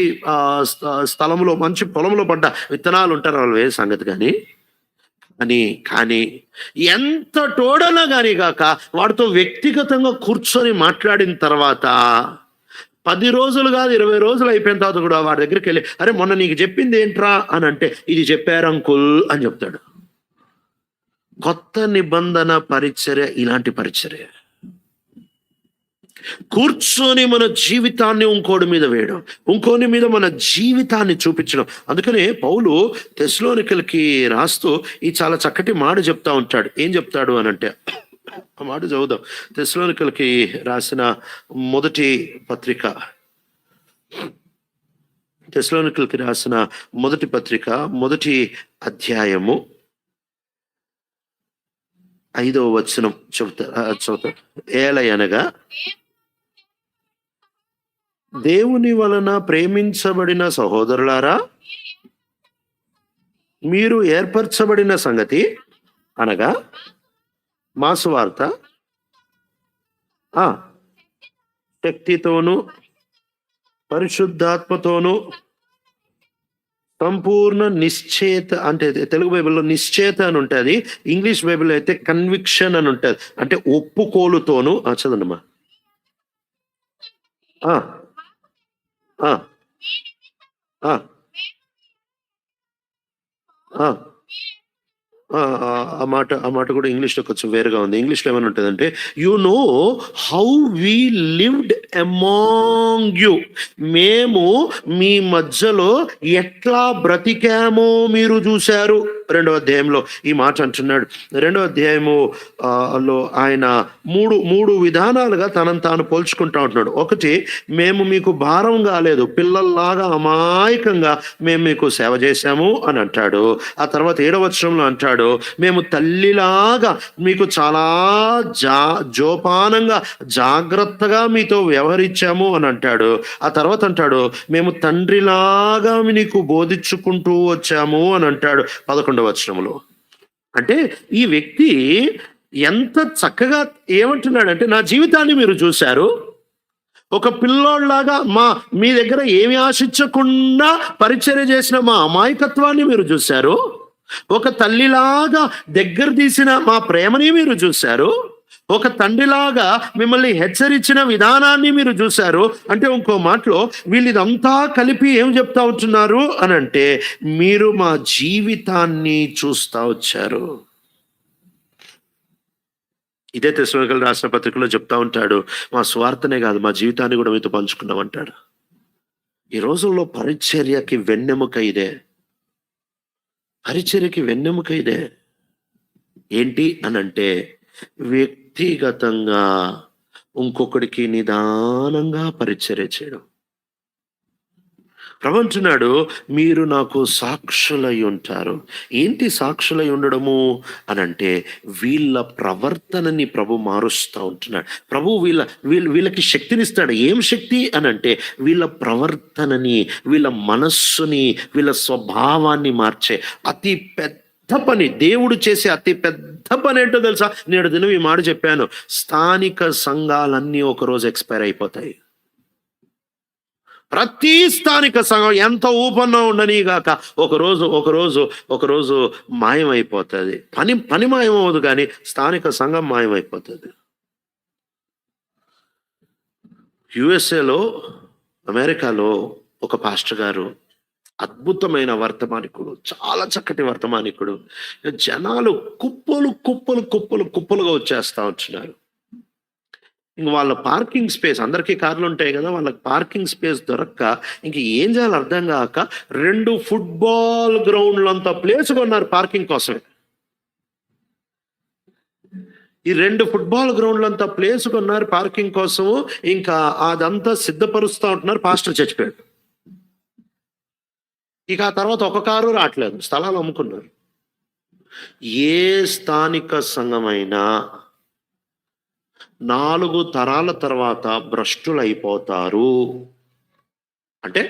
స్థలంలో, మంచి పొలంలో పడ్డ విత్తనాలుంటారు. వాళ్ళు వేరే సంగతి గాని. కానీ ఎంత తోడనా గాని గాక వాడితో వ్యక్తిగతంగా కూర్చొని మాట్లాడిన తర్వాత 10 రోజులు కాదు 20 రోజులు అయిపోయిన తర్వాత కూడా వాడి దగ్గరికెళ్ళి, "అరే! మొన్న నీకు చెప్పింది ఏంట్రా?" అనంటే, "ఇది చెప్పారు అంకుల్" అని చెప్తాడు. కొత్త నిబంధన పరిచర్య ఇలాంటి పరిచర్య. కూర్చొని మన జీవితాన్ని ఇంకోడి మీద వేయడం, ఇంకోని మీద మన జీవితాన్ని చూపించడం. అందుకనే పౌలు తెస్సలోనికలకి రాస్తూ ఈ చాలా చక్కటి మాట చెప్తా ఉంటాడు. ఏం చెప్తాడు అనంటే, ఆ మాట చదువుదాం. తెస్సలోనికలకి రాసిన మొదటి పత్రిక, తెస్సలోనికలకి రాసిన మొదటి పత్రిక, మొదటి అధ్యాయము 5వ వచనం చదువుతా. ఏలయనగా దేవుని వలన ప్రేమించబడిన సహోదరులారా, మీరు ఏర్పరచబడిన సంగతి అనగా మా సువార్త శక్తితోను పరిశుద్ధాత్మతోను సంపూర్ణ నిశ్చయత, అంటే తెలుగు బైబిల్లో నిశ్చయత అని ఉంటుంది. ఇంగ్లీష్ బైబిల్ అయితే కన్విక్షన్ అని ఉంటుంది. అంటే ఒప్పుకోలుతోను. చదవమ్మా. ఆ ఆ ఆ ఆ మాట కూడా ఇంగ్లీష్‌లో కొంచెం వేరుగా ఉంది. ఇంగ్లీష్‌లో ఏమని ఉంటదంటే, "you know how we lived among you." మేము మీ మధ్యలో ఎట్లా బ్రతికామో మీరు చూశారు. 2వ అధ్యాయంలో ఈ మాట అంటున్నాడు. 2వ అధ్యాయము లో ఆయన మూడు విధానాలుగా తనను తాను పోల్చుకుంటా ఉంటున్నాడు. ఒకటి, మేము మీకు భారం కాలేదు, పిల్లల్లాగా అమాయకంగా మేము మీకు సేవ చేశాము అని అంటాడు. ఆ తర్వాత 7వ వచనంలో అంటాడు, మేము తల్లిలాగా మీకు చాలా జోపానంగా జాగ్రత్తగా మీతో వ్యవహరించాము అని అంటాడు. ఆ తర్వాత అంటాడు, మేము తండ్రిలాగా నీకు బోధించుకుంటూ వచ్చాము అని అంటాడు 11వ వచనంలో. అంటే ఈ వ్యక్తి ఎంత చక్కగా ఏమంటున్నాడంటే, నా జీవితాన్ని మీరు చూశారు, ఒక పిల్లోడ్లాగా మీ దగ్గర ఏమి ఆశించకుండా పరిచర్య చేసిన మా అమాయకత్వాన్ని మీరు చూశారు, ఒక తల్లిలాగా దగ్గర తీసిన మా ప్రేమని మీరు చూశారు, ఒక తండ్రిలాగా మిమ్మల్ని హెచ్చరించిన విధానాన్ని మీరు చూశారు. అంటే ఇంకో మాటలో వీళ్ళు ఇదంతా కలిపి ఏం చెప్తా ఉంటున్నారు అని అంటే, మీరు మా జీవితాన్ని చూస్తా వచ్చారు. ఇదే తెస్సలోనికయులకు రాసిన పత్రికలో చెప్తా ఉంటాడు, మా స్వార్థనే కాదు మా జీవితాన్ని కూడా మీతో పంచుకున్నామంటాడు. ఈ రోజుల్లో పరిచర్యకి వెన్నెముక ఇదే. పరిచర్యకి వెన్నెముక ఇదే. ఏంటి అనంటే, వ్యక్తిగతంగా ఇంకొకడికి నిదానంగా పరిచర్య చేయడం. ప్రభు అంటున్నాడు, మీరు నాకు సాక్షులై ఉంటారు. ఏంటి సాక్షులై ఉండడము అనంటే, వీళ్ళ ప్రవర్తనని ప్రభు మారుస్తూ ఉంటున్నాడు. ప్రభు వీళ్ళకి శక్తినిస్తాడు. ఏం శక్తి అనంటే, వీళ్ళ ప్రవర్తనని, వీళ్ళ మనస్సుని, వీళ్ళ స్వభావాన్ని మార్చే అతి పెద్ద పని, దేవుడు చేసే అతి పెద్ద పని ఏంటో తెలుసా? నేడు దినం ఈ మాట చెప్పాను, స్థానిక సంఘాలన్నీ ఒకరోజు ఎక్స్పైర్ అయిపోతాయి. ప్రతి స్థానిక సంఘం ఎంత ఊపన్నా ఉండనిగాక ఒకరోజు మాయమైపోతుంది. పని మాయమవదు, కానీ స్థానిక సంఘం మాయమైపోతుంది. యుఎస్ఏలో, అమెరికాలో ఒక పాస్టర్ గారు అద్భుతమైన వర్తమానికుడు, చాలా చక్కటి వర్తమానికుడు. జనాలు కుప్పలుగా వచ్చేస్తా ఉంటున్నారు. ఇంక వాళ్ళ పార్కింగ్ స్పేస్, అందరికీ కార్లు ఉంటాయి కదా, వాళ్ళకి పార్కింగ్ స్పేస్ దొరక్క ఇంక ఏం చేయాలో అర్థం కాక 2 ఫుట్బాల్ గ్రౌండ్లంత ప్లేస్ కొన్నారు పార్కింగ్ కోసమే. ఈ 2 ఫుట్బాల్ గ్రౌండ్లంతా ప్లేస్ కొన్నారు పార్కింగ్ కోసము. ఇంకా అదంతా సిద్ధపరుస్తూ ఉంటున్నారు. పాస్టర్ చచ్చిపోయాడు. ఇక ఆ తర్వాత ఒక కారు రావట్లేదు, స్థలాలు అమ్ముకున్నారు. ఏ స్థానిక సంఘమైనా 4 తరాల తర్వాత భ్రష్టులైపోతారు. అంటే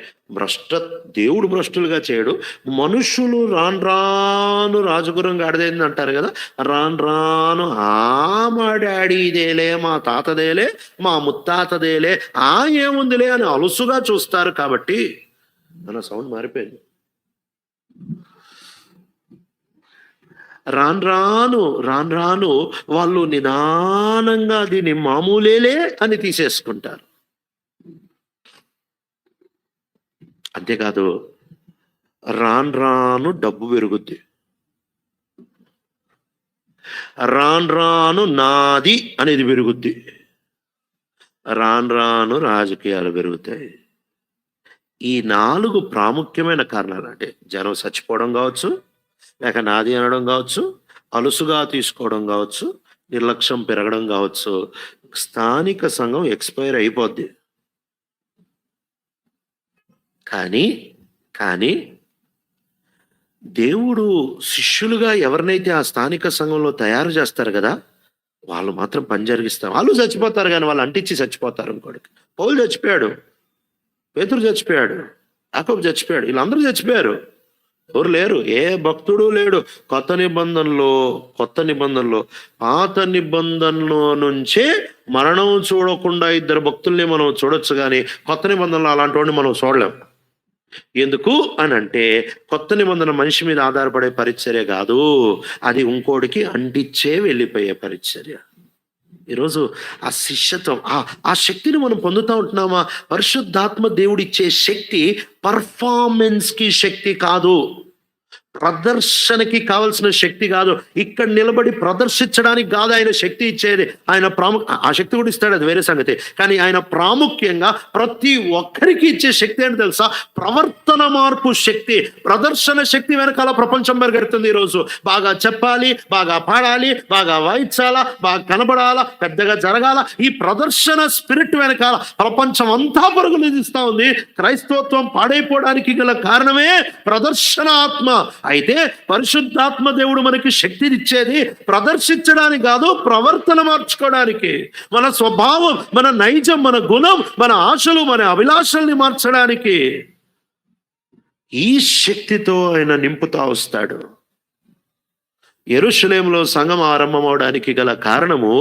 దేవుడు భ్రష్టులుగా చేయడు, మనుషులు రాను రాజగురం గాడిదేంది అంటారు కదా, రాను మా డాడీదేలే, మా తాతదేలే, మా ముత్తాతదేలే, ఏముందిలే అని అలుసుగా చూస్తారు. కాబట్టి మన సౌండ్ మారిపోయింది. రాను వాళ్ళు నిదానంగా దీన్ని మామూలేలే అని తీసేసుకుంటారు. అంతేకాదు, రాను డబ్బు పెరుగుద్ది, రాను నాది అనేది పెరుగుద్ది, రాను రాజకీయాలు పెరుగుతాయి. ఈ 4 ప్రాముఖ్యమైన కారణాలు, అంటే జనం చచ్చిపోవడం కావచ్చు, లేక నాది అనడం కావచ్చు, అలుసుగా తీసుకోవడం కావచ్చు, నిర్లక్ష్యం పెరగడం కావచ్చు, స్థానిక సంఘం ఎక్స్పైర్ అయిపోద్ది. కానీ దేవుడు శిష్యులుగా ఎవరినైతే ఆ స్థానిక సంఘంలో తయారు చేస్తారు కదా, వాళ్ళు మాత్రం పని జరిగిస్తారు. వాళ్ళు చచ్చిపోతారు, కానీ వాళ్ళు అంటించి చచ్చిపోతారు. ఇంకోటికి పౌలు చచ్చిపోయాడు, పేతురు చచ్చిపోయాడు, యాకోబు చచ్చిపోయాడు, వీళ్ళందరూ చచ్చిపోయారు. ఎవరు లేరు, ఏ భక్తుడు లేడు. కొత్త నిబంధనలో పాత నిబంధనలో నుంచే మరణం చూడకుండా 2 భక్తుల్ని మనం చూడొచ్చు, కానీ కొత్త నిబంధనలో అలాంటి వాడిని మనం చూడలేం. ఎందుకు అని అంటే, కొత్త నిబంధన మనిషి మీద ఆధారపడే పరిచర్య కాదు, అది ఇంకోటికి అంటించే వెళ్ళిపోయే పరిచర్య. ఈరోజు ఆ శిష్యత్వం, ఆ శక్తిని మనం పొందుతూ ఉంటున్నామా? పరిశుద్ధాత్మ దేవుడిచ్చే శక్తి పర్ఫార్మెన్స్కి శక్తి కాదు, ప్రదర్శనకి కావలసిన శక్తి కాదు. ఇక్కడ నిలబడి ప్రదర్శించడానికి కాదు ఆయన శక్తి ఇచ్చేది. ఆయన ఆ శక్తి కూడా ఇస్తాడు, అది వేరే సంగతి. కానీ ఆయన ప్రాముఖ్యంగా ప్రతి ఒక్కరికి ఇచ్చే శక్తి ఏంటి తెలుసా? ప్రవర్తన మార్పు శక్తి. ప్రదర్శన శక్తి వెనకాల ప్రపంచం పరిగెడుతుంది ఈరోజు. బాగా చెప్పాలి, బాగా పాడాలి, బాగా వాయించాలా, బాగా కనబడాలా, పెద్దగా జరగాల. ఈ ప్రదర్శన స్పిరిట్ వెనకాల ప్రపంచం అంతా పరుగులు తీస్తా ఉంది. క్రైస్తవత్వం పాడైపోవడానికి గల కారణమే ప్రదర్శన ఆత్మ. అయితే పరిశుద్ధాత్మ దేవుడు మనకి శక్తినిచ్చేది ప్రదర్శించడానికి కాదు, ప్రవర్తన మార్చుకోవడానికి. మన స్వభావం, మన నైజం, మన గుణం, మన ఆశలు, మన అభిలాషల్ని మార్చడానికి ఈ శక్తితో ఆయన నింపుతా వస్తాడు. యెరూషలేములో సంఘం ఆరంభం అవడానికి గల కారణము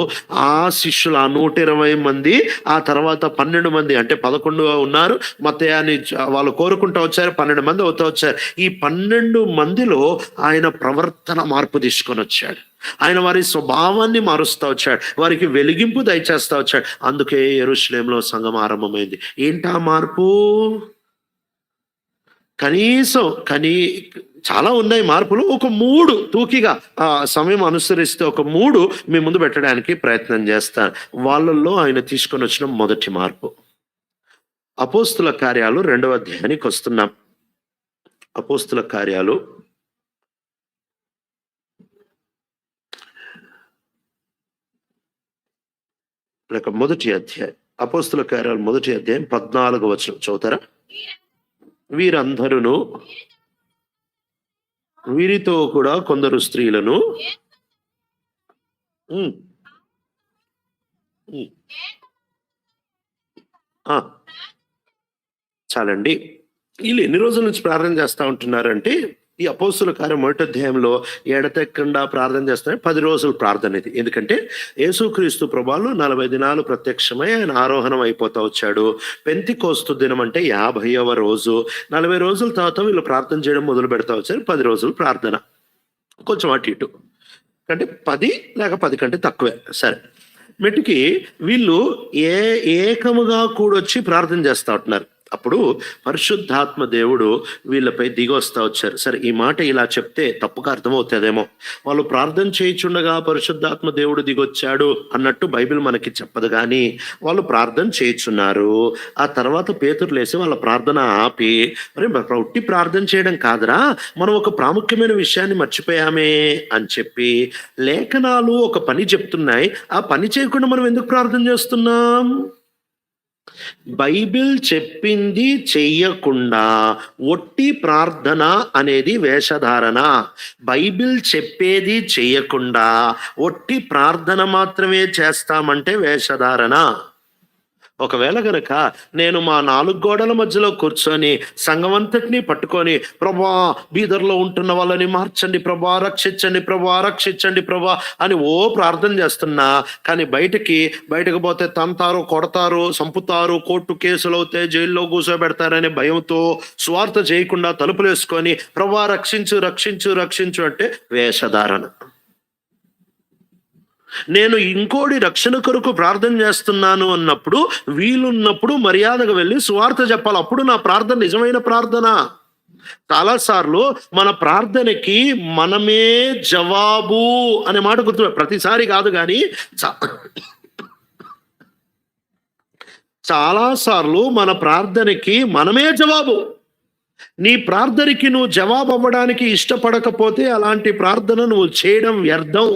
ఆ శిష్యులు, ఆ 120 మంది, ఆ తర్వాత 12 మంది, అంటే 11 ఉన్నారు. మత్తయాన్ని వాళ్ళు కోరుకుంటూ వచ్చారు, 12 మంది అవుతూ వచ్చారు. ఈ 12 మందిలో ఆయన ప్రవర్తన మార్పు తీసుకొని వచ్చాడు. ఆయన వారి స్వభావాన్ని మారుస్తూ వచ్చాడు, వారికి వెలిగింపు దయచేస్తూ వచ్చాడు. అందుకే యెరూషలేములో సంఘం ఆరంభమైంది. ఏంటా మార్పు? చాలా ఉన్నాయి మార్పులు. ఒక 3 తూకిగా సమయం అనుసరిస్తే ఒక 3 మీ ముందు పెట్టడానికి ప్రయత్నం చేస్తాను. వాళ్ళల్లో ఆయన తీసుకొని వచ్చిన మొదటి మార్పు, అపోస్తుల కార్యాలు 2వ అధ్యాయానికి వస్తున్నాం. అపోస్తుల కార్యాలు మొదటి అధ్యాయం, అపోస్తుల కార్యాలు 1వ అధ్యాయం 14వ వచనం చదువుతారా? వీరందరూ వీరితో కూడా కొందరు స్త్రీలను చాలండి. వీళ్ళు ఎన్ని రోజుల నుంచి ప్రార్థన చేస్తూ ఉంటున్నారంటే, ఈ అపోస్తుల కార్యం 1వ అధ్యాయంలో ఎడతెక్కకుండా ప్రార్థన చేస్తాడు. 10 రోజులు ప్రార్థన ఇది. ఎందుకంటే యేసుక్రీస్తు ప్రభువారు 40 దినాలు ప్రత్యక్షమై ఆయన ఆరోహణం అయిపోతా వచ్చాడు. పెంతెకోస్తు దినం అంటే 50వ రోజు. 40 రోజుల తర్వాత వీళ్ళు ప్రార్థన చేయడం మొదలు పెడతా వచ్చారు. 10 రోజులు ప్రార్థన, కొంచెం అటు ఇటు, అంటే 10 లేక 10 కంటే తక్కువే. సరే, మెట్టుకి వీళ్ళు ఏకముగా కూడొచ్చి ప్రార్థన చేస్తా ఉంటున్నారు. అప్పుడు పరిశుద్ధాత్మ దేవుడు వీళ్ళపై దిగి వస్తా వచ్చారు. సరే, ఈ మాట ఇలా చెప్తే తప్పుగా అర్థమవుతుందేమో. వాళ్ళు ప్రార్థన చేయుచుండగా పరిశుద్ధాత్మ దేవుడు దిగొచ్చాడు అన్నట్టు బైబిల్ మనకి చెప్పదు, కానీ వాళ్ళు ప్రార్థన చేయుచున్నారు. ఆ తర్వాత పేతురు లేసి వాళ్ళ ప్రార్థన ఆపి, మరి ఒట్టి ప్రార్థన చేయడం కాదురా, మనం ఒక ప్రాముఖ్యమైన విషయాన్ని మర్చిపోయామే అని చెప్పి లేఖనాలు ఒక పని చెప్తున్నాయి. ఆ పని చేయకుండా మనం ఎందుకు ప్రార్థన చేస్తున్నాం? బైబిల్ చెప్పింది చెయ్యకుండా ఒట్టి ప్రార్థన అనేది వేషధారణ. బైబిల్ చెప్పేది చెయ్యకుండా ఒట్టి ప్రార్థన మాత్రమే చేస్తామంటే వేషధారణ. ఒకవేళ గనక నేను మా 4 గోడల మధ్యలో కూర్చొని సంఘమంతటిని పట్టుకొని, ప్రభా బీదర్లో ఉంటున్న వాళ్ళని మార్చండి ప్రభా, రక్షించండి ప్రభా, రక్షించండి ప్రభా అని ప్రార్థన చేస్తున్నా, కానీ బయటకు పోతే తంతారు, కొడతారు, చంపుతారు, కోర్టు కేసులు అవుతాయి, జైల్లో కూర్చోబెడతారనే భయంతో స్వార్థ చేయకుండా తలుపులు వేసుకొని ప్రభా రక్షించు రక్షించు రక్షించు అంటే వేషధారణ. నేను ఇంకోటి రక్షణ కొరకు ప్రార్థన చేస్తున్నాను అన్నప్పుడు, వీలున్నప్పుడు మర్యాదగా వెళ్ళి సువార్త చెప్పాలి. అప్పుడు నా ప్రార్థన నిజమైన ప్రార్థన. చాలాసార్లు మన ప్రార్థనకి మనమే జవాబు అనే మాట గుర్తు, ప్రతిసారి కాదు కానీ చాలాసార్లు మన ప్రార్థనకి మనమే జవాబు. నీ ప్రార్థనకి నువ్వు జవాబు అవ్వడానికి ఇష్టపడకపోతే అలాంటి ప్రార్థన నువ్వు చేయడం వ్యర్థం.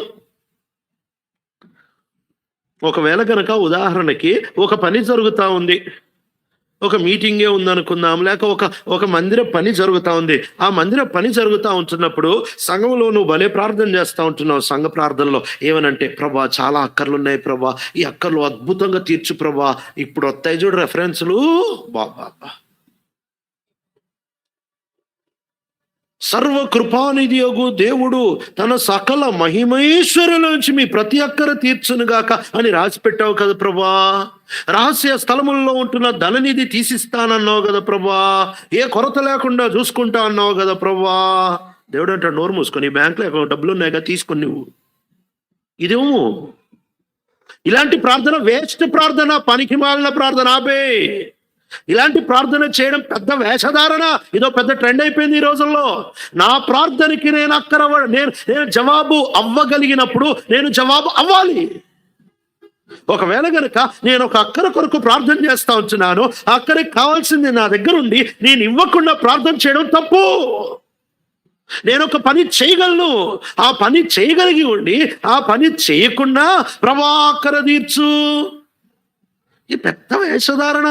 ఒకవేళ కనుక ఉదాహరణకి ఒక పని జరుగుతూ ఉంది, ఒక మీటింగే ఉందనుకుందాం, లేక ఒక మందిర పని జరుగుతూ ఉంది. ఆ మందిర పని జరుగుతూ ఉంటున్నప్పుడు సంఘంలో నువ్వు భలే ప్రార్థన చేస్తూ ఉంటున్నావు. సంఘ ప్రార్థనలో ఏమనంటే, ప్రభా చాలా అక్కర్లు ఉన్నాయి ప్రభా, ఈ అక్కర్లు అద్భుతంగా తీర్చు ప్రభా. ఇప్పుడు వస్తాయి చూడు రెఫరెన్స్లు, బాబా సర్వ కృపానిధియగు దేవుడు తన సకల మహిమైశ్వర్యులోంచి మీ ప్రతి అక్కర తీర్చునుగాక అని రాసిపెట్టావు కదా ప్రభా. రహస్య స్థలముల్లో ఉంటున్న ధననిధి తీసిస్తానన్నావు కదా ప్రభా. ఏ కొరత లేకుండా చూసుకుంటా అన్నావు కదా ప్రభా. దేవుడు అంటాడు, నోరు మూసుకొని బ్యాంకులో డబ్బులు ఉన్నాయి కదా తీసుకొని నువ్వు ఇదేమో. ఇలాంటి ప్రార్థన వేస్ట్ ప్రార్థన, పనికి మాలిన ప్రార్థన ఆపే. ఇలాంటి ప్రార్థన చేయడం పెద్ద వేషధారణ, ఇదో పెద్ద ట్రెండ్ అయిపోయింది ఈ రోజుల్లో. నా ప్రార్థనకి నేను జవాబు అవ్వగలిగినప్పుడు నేను జవాబు అవ్వాలి. ఒకవేళ గనక నేను ఒక అక్కర కొరకు ప్రార్థన చేస్తా ఉంటున్నాను, ఆ అక్కరికి కావాల్సింది నా దగ్గర ఉండి నేను ఇవ్వకుండా ప్రార్థన చేయడం తప్పు. నేను ఒక పని చేయగలను, ఆ పని చేయగలిగి ఉండి ఆ పని చేయకుండా ప్రభా అక్కర తీర్చు, ఈ పెద్ద వేషధారణ.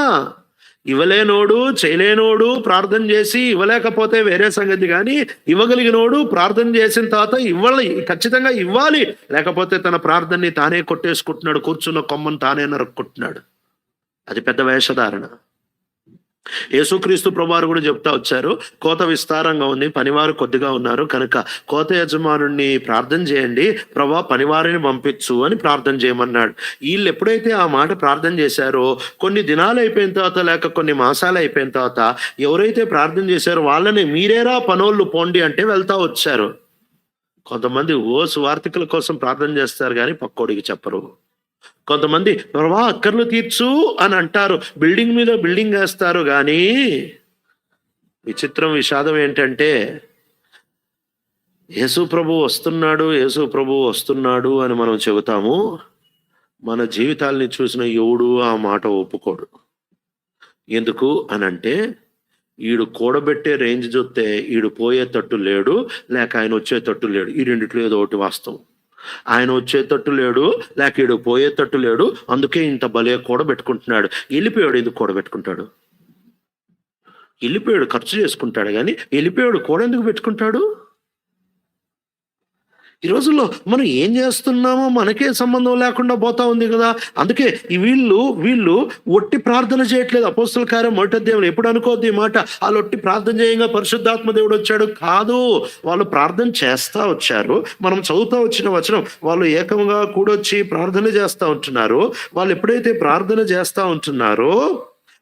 ఇవ్వలేనోడు చేయలేనోడు ప్రార్థన చేసి ఇవ్వలేకపోతే వేరే సంగతి, కానీ ఇవ్వగలిగినోడు ప్రార్థన చేసిన తర్వాత ఖచ్చితంగా ఇవ్వాలి. లేకపోతే తన ప్రార్థనని తానే కొట్టేసుకుంటున్నాడు, కూర్చున్న కొమ్మను తానే నరుక్కుంటున్నాడు. అది పెద్ద వేషధారణ. యేసుక్రీస్తు ప్రభువారు కూడా చెప్తా వచ్చారు, కోత విస్తారంగా ఉంది, పనివారు కొద్దిగా ఉన్నారు, కనుక కోత యజమానుడిని ప్రార్థన చేయండి, ప్రభా పనివారిని పంపించు అని ప్రార్థన చేయమన్నాడు. వీళ్ళు ఎప్పుడైతే ఆ మాట ప్రార్థన చేశారో, కొన్ని దినాలు అయిపోయిన తర్వాత లేక కొన్ని మాసాలు అయిపోయిన తర్వాత ఎవరైతే ప్రార్థన చేశారో వాళ్ళని మీరేరా పనోళ్ళు పోండి అంటే వెళ్తా వచ్చారు. కొంతమంది సువార్థికుల కోసం ప్రార్థన చేస్తారు కానీ పక్కోడికి చెప్పరు. కొంతమంది ప్రభా అక్కర్లు తీర్చు అని అంటారు, బిల్డింగ్ మీద బిల్డింగ్ వేస్తారు. కానీ విచిత్రం, విషాదం ఏంటంటే యేసు ప్రభు వస్తున్నాడు, యేసు ప్రభు వస్తున్నాడు అని మనం చెబుతాము. మన జీవితాల్ని చూసిన ఎవడు ఆ మాట ఒప్పుకోడు. ఎందుకు అనంటే, ఈడు కూడబెట్టే రేంజ్ చూస్తే ఈడు పోయేటట్టు లేడు, లేక ఆయన వచ్చేటట్టు లేడు. ఈ రెండిట్లో ఏదో ఒకటి వాస్తవం. ఆయన వచ్చేటట్టు లేడు, లేక ఈడు పోయేటట్టు లేడు. అందుకే ఇంత భలే కూడబెట్టుకుంటున్నాడు. వెళ్ళిపోయాడు, ఎందుకు కూడబెట్టుకుంటాడు? వెళ్ళిపోయాడు ఖర్చు చేసుకుంటాడు, కానీ వెళ్ళిపోయాడు కూడ ఎందుకు పెట్టుకుంటాడు? ఈ రోజుల్లో మనం ఏం చేస్తున్నామో మనకే సంబంధం లేకుండా పోతా ఉంది కదా. అందుకే వీళ్ళు ఒట్టి ప్రార్థన చేయట్లేదు. అపోస్తల కార్యం 1వ అధ్యాయంలో ఎప్పుడు అనుకోవద్దు ఈ మాట, వాళ్ళు ఒట్టి ప్రార్థన చేయంగా పరిశుద్ధాత్మ దేవుడు వచ్చాడు కాదు. వాళ్ళు ప్రార్థన చేస్తా వచ్చారు. మనం చదువుతా వచ్చిన వచనం, వాళ్ళు ఏకంగా కూడొచ్చి ప్రార్థన చేస్తా ఉంటున్నారు. వాళ్ళు ఎప్పుడైతే ప్రార్థన చేస్తా ఉంటున్నారో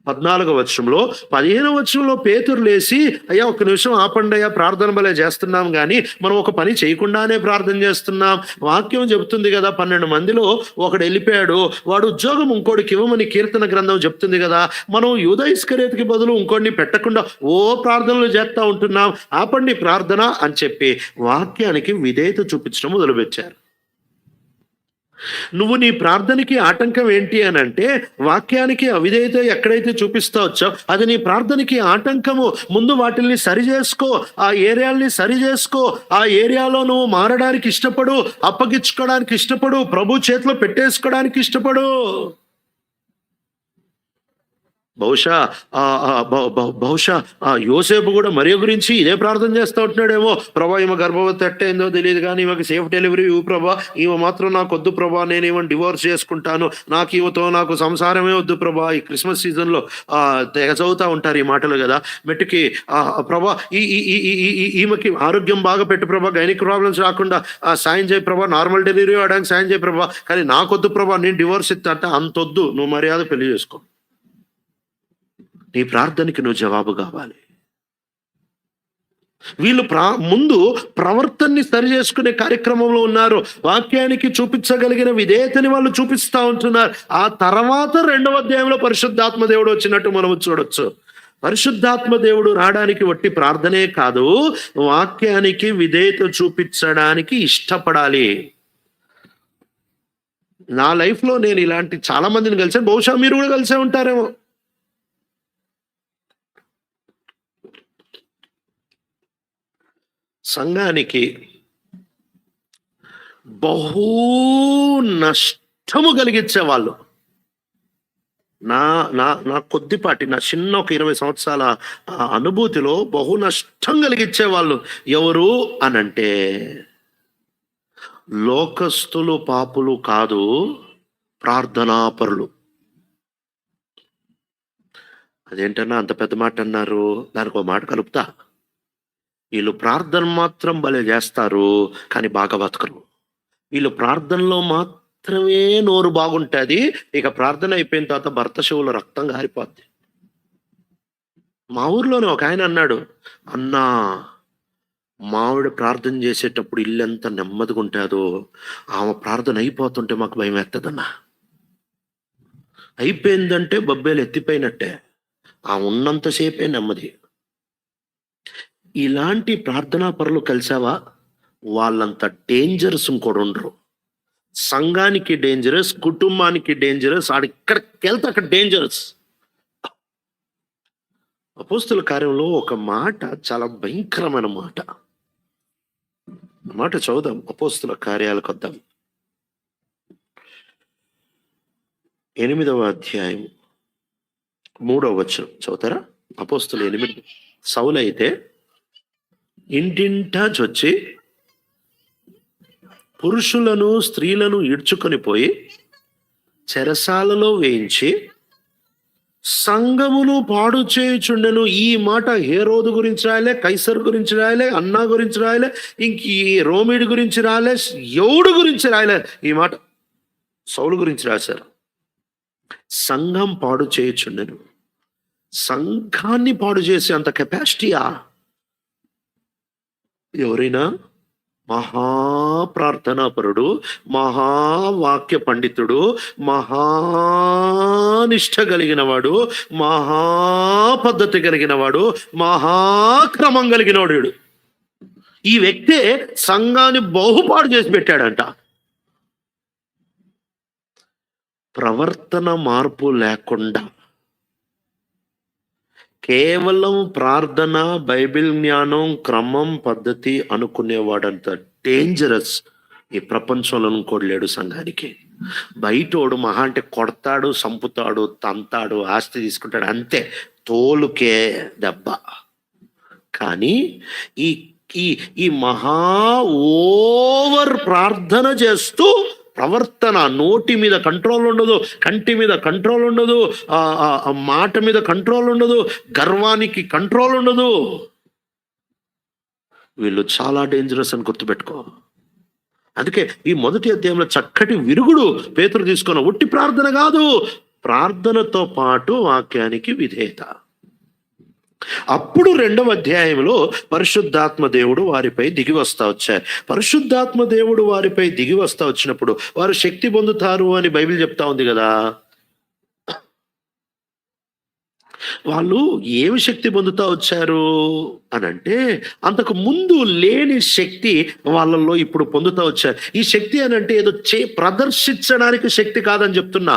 14వ వచనంలో, 15వ వచనంలో పేతురు లేచి, అయ్యా ఒక్క నిమిషం ఆపండి అయ్యా, ప్రార్థన భలే చేస్తున్నాం కానీ మనం ఒక పని చేయకుండానే ప్రార్థన చేస్తున్నాం. వాక్యం చెబుతుంది కదా, 12 మందిలో ఒకడు వెళ్ళిపోయాడు, వాడు ఉద్యోగం ఇంకోటికి ఇవ్వమని కీర్తన గ్రంథం చెప్తుంది కదా. మనం యూదా ఇస్కరియోతుకి బదులు ఇంకోటిని పెట్టకుండా ప్రార్థనలు చేస్తా ఉంటున్నాం, ఆపండి ప్రార్థన అని చెప్పి వాక్యానికి విధేయత చూపించడం మొదలుపెట్టారు. నువ్వు నీ ప్రార్థనకి ఆటంకం ఏంటి అని అంటే, వాక్యానికి అవిధేయత ఎక్కడైతే చూపిస్తా వచ్చావు అది నీ ప్రార్థనకి ఆటంకము. ముందు వాటిల్ని సరి చేసుకో, ఆ ఏరియాల్ని సరి చేసుకో. ఆ ఏరియాలో నువ్వు మారడానికి ఇష్టపడు, అప్పగించుకోవడానికి ఇష్టపడు, ప్రభు చేతిలో పెట్టేసుకోవడానికి ఇష్టపడు. బహుశా యోసేపు కూడా మరియ గురించి ఇదే ప్రార్థన చేస్తూ ఉంటున్నాడేమో. ప్రభా ఈమె గర్భవతి అట్టేందో తెలియదు కానీ ఈమెకి సేఫ్ డెలివరీ ఇవ్వు ప్రభా, ఈమె మాత్రం నాకు వద్దు ప్రభా, నేను ఈమెను డివోర్స్ చేసుకుంటాను, నాకు సంసారమే వద్దు ప్రభా. ఈ క్రిస్మస్ సీజన్లో తెగ చదువుతూ ఉంటారు ఈ మాటలు కదా. మెట్టుకి ప్రభా ఈమెకి ఆరోగ్యం బాగా పెట్టు ప్రభా, గైనిక్ ప్రాబ్లమ్స్ రాకుండా సాయం చేయి ప్రభా, నార్మల్ డెలివరీ అవడానికి సాయం చేయి ప్రభా, కానీ నాకొద్దు ప్రభా, నేను డివోర్స్ ఇస్తా అంటే అంతొద్దు, నువ్వు మర్యాద పెళ్లి చేసుకో. నీ ప్రార్థనకి నువ్వు జవాబు కావాలి. వీళ్ళు ముందు ప్రవర్తనని సరి చేసుకునే కార్యక్రమంలో ఉన్నారు. వాక్యానికి చూపించగలిగిన విధేయతని వాళ్ళు చూపిస్తూ ఉంటున్నారు. ఆ తర్వాత 2వ అధ్యాయంలో పరిశుద్ధాత్మ దేవుడు వచ్చినట్టు మనం చూడొచ్చు. పరిశుద్ధాత్మ దేవుడు రావడానికి వట్టి ప్రార్థనే కాదు, వాక్యానికి విధేయత చూపించడానికి ఇష్టపడాలి. నా లైఫ్లో నేను ఇలాంటి చాలా మందిని కలిసాను, బహుశా మీరు కూడా కలిసే ఉంటారేమో. సంఘానికి బహు నష్టము కలిగించే వాళ్ళు, నా నా నా కొద్దిపాటి నా చిన్న ఒక 20 సంవత్సరాల అనుభూతిలో బహు నష్టం కలిగించే వాళ్ళు ఎవరు అనంటే, లోకస్తులు పాపులు కాదు, ప్రార్థనాపరులు. అదేంటన్నా అంత పెద్ద మాట అన్నారు? దానికి ఒక మాట కలుపుతా. వీళ్ళు ప్రార్థన మాత్రం భలే చేస్తారు కానీ బాగా బతకరు. వీళ్ళు ప్రార్థనలో మాత్రమే నోరు బాగుంటుంది, ఇక ప్రార్థన అయిపోయిన తర్వాత భర్త చెవులో రక్తం గారిపోద్ది. మా ఊర్లోనే ఒక ఆయన అన్నాడు, అన్నా మావిడ ప్రార్థన చేసేటప్పుడు ఇల్లు ఎంత నెమ్మదిగా ఉంటుందో, ఆమె ప్రార్థన అయిపోతుంటే మాకు భయం వేస్తుందన్నా. అయిపోయిందంటే బొబ్బేలు ఎత్తిపోయినట్టే, ఆమె ఉన్నంతసేపే నెమ్మది. ఇలాంటి ప్రార్థనా పరులు కలిసావా, వాళ్ళంత డేంజరస్ ఇంకోటి ఉండరు. సంఘానికి డేంజరస్, కుటుంబానికి డేంజరస్, ఆడిక్కడికి వెళ్తే అక్కడ డేంజరస్. అపోస్తుల కార్యంలో ఒక మాట చాలా భయంకరమైన మాట చదువుదాం. అపోస్తుల కార్యాలకు వద్దాం. 8వ అధ్యాయం 3వ వచనం చదువుతారా? అపోస్తులు 8. సౌలైతే ఇంటింటా చొచ్చి పురుషులను స్త్రీలను ఈడ్చుకొని పోయి చెరసాలలో వేయించి సంఘమును పాడు చేయుచుండెను. ఈ మాట హేరోదు గురించి రాయలే, కైసర్ గురించి రాయలే, అన్నా గురించి రాయలే, ఇంక ఈ రోమిడి గురించి రాయలే, ఎవడు గురించి రాయలే. ఈ మాట సౌలు గురించి రాశారు. సంఘం పాడు చేయుచుండెను. సంఘాన్ని పాడు చేసే అంత కెపాసిటీయా ఎవరైనా? మహాప్రార్థనాపరుడు, మహావాక్య పండితుడు, మహానిష్ట కలిగిన వాడు, మహాపద్ధతి కలిగిన వాడు, మహాక్రమం కలిగిన వాడు, ఈ వ్యక్తే సంఘాన్ని బహుపాడు చేసి పెట్టాడంట. ప్రవర్తన మార్పు లేకుండా కేవలం ప్రార్థన, బైబిల్ జ్ఞానం, క్రమం, పద్ధతి అనుకునేవాడంత డేంజరస్ ఈ ప్రపంచంలో అనుకోలేడు సంఘానికి. బయటోడు మహా అంటే కొడతాడు, సంపుతాడు, తంతాడు, ఆస్తి తీసుకుంటాడు, అంతే, తోలుకే దెబ్బ. కానీ ఈ ఈ ఈ మహా ఓవర్ ప్రార్థన చేస్తూ ప్రవర్తన, నోటి మీద కంట్రోల్ ఉండదు, కంటి మీద కంట్రోల్ ఉండదు, మాట మీద కంట్రోల్ ఉండదు, గర్వానికి కంట్రోల్ ఉండదు. వీళ్ళు చాలా డేంజరస్ అని గుర్తుపెట్టుకో. అందుకే ఈ మొదటి అధ్యాయంలో చక్కటి విరుగుడు పేతురు తీసుకున్న ఒట్టి ప్రార్థన కాదు, ప్రార్థనతో పాటు వాక్యానికి విధేయత. అప్పుడు రెండవ అధ్యాయంలో పరిశుద్ధాత్మ దేవుడు వారిపై దిగి వస్తా వచ్చారు. పరిశుద్ధాత్మ దేవుడు వారిపై దిగి వస్తా వచ్చినప్పుడు వారు శక్తి పొందుతారు అని బైబిల్ చెప్తా ఉంది కదా. వాళ్ళు ఏమి శక్తి పొందుతా వచ్చారు అని అంటే, అంతకు ముందు లేని శక్తి వాళ్ళల్లో ఇప్పుడు పొందుతా వచ్చారు. ఈ శక్తి అని అంటే ఏదో ప్రదర్శించడానికి శక్తి కాదని చెప్తున్నా.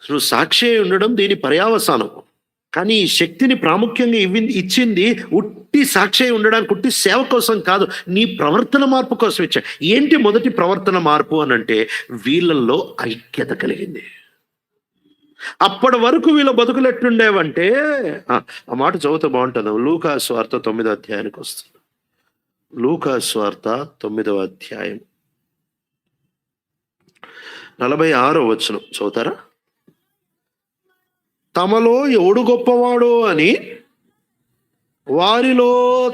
నువ్వు సాక్షి ఉండడం దీని పర్యావసానం. కానీ ఈ శక్తిని ప్రాముఖ్యంగా ఇచ్చింది ఉట్టి సాక్షి ఉండడానికి, ఉట్టి సేవ కోసం కాదు, నీ ప్రవర్తన మార్పు కోసం ఇచ్చా. ఏంటి మొదటి ప్రవర్తన మార్పు అని అంటే, వీళ్ళల్లో ఐక్యత కలిగింది. అప్పటి వరకు వీళ్ళ బతుకులు ఎట్లుండేవంటే, ఆ మాట చదివితే బాగుంటుంది. లూకా సువార్త 9వ అధ్యాయానికి వస్తుంది. లూకా సువార్త 9వ అధ్యాయం 46వ వచనం చదువుతారా? తమలో ఎవడు గొప్పవాడు అని వారిలో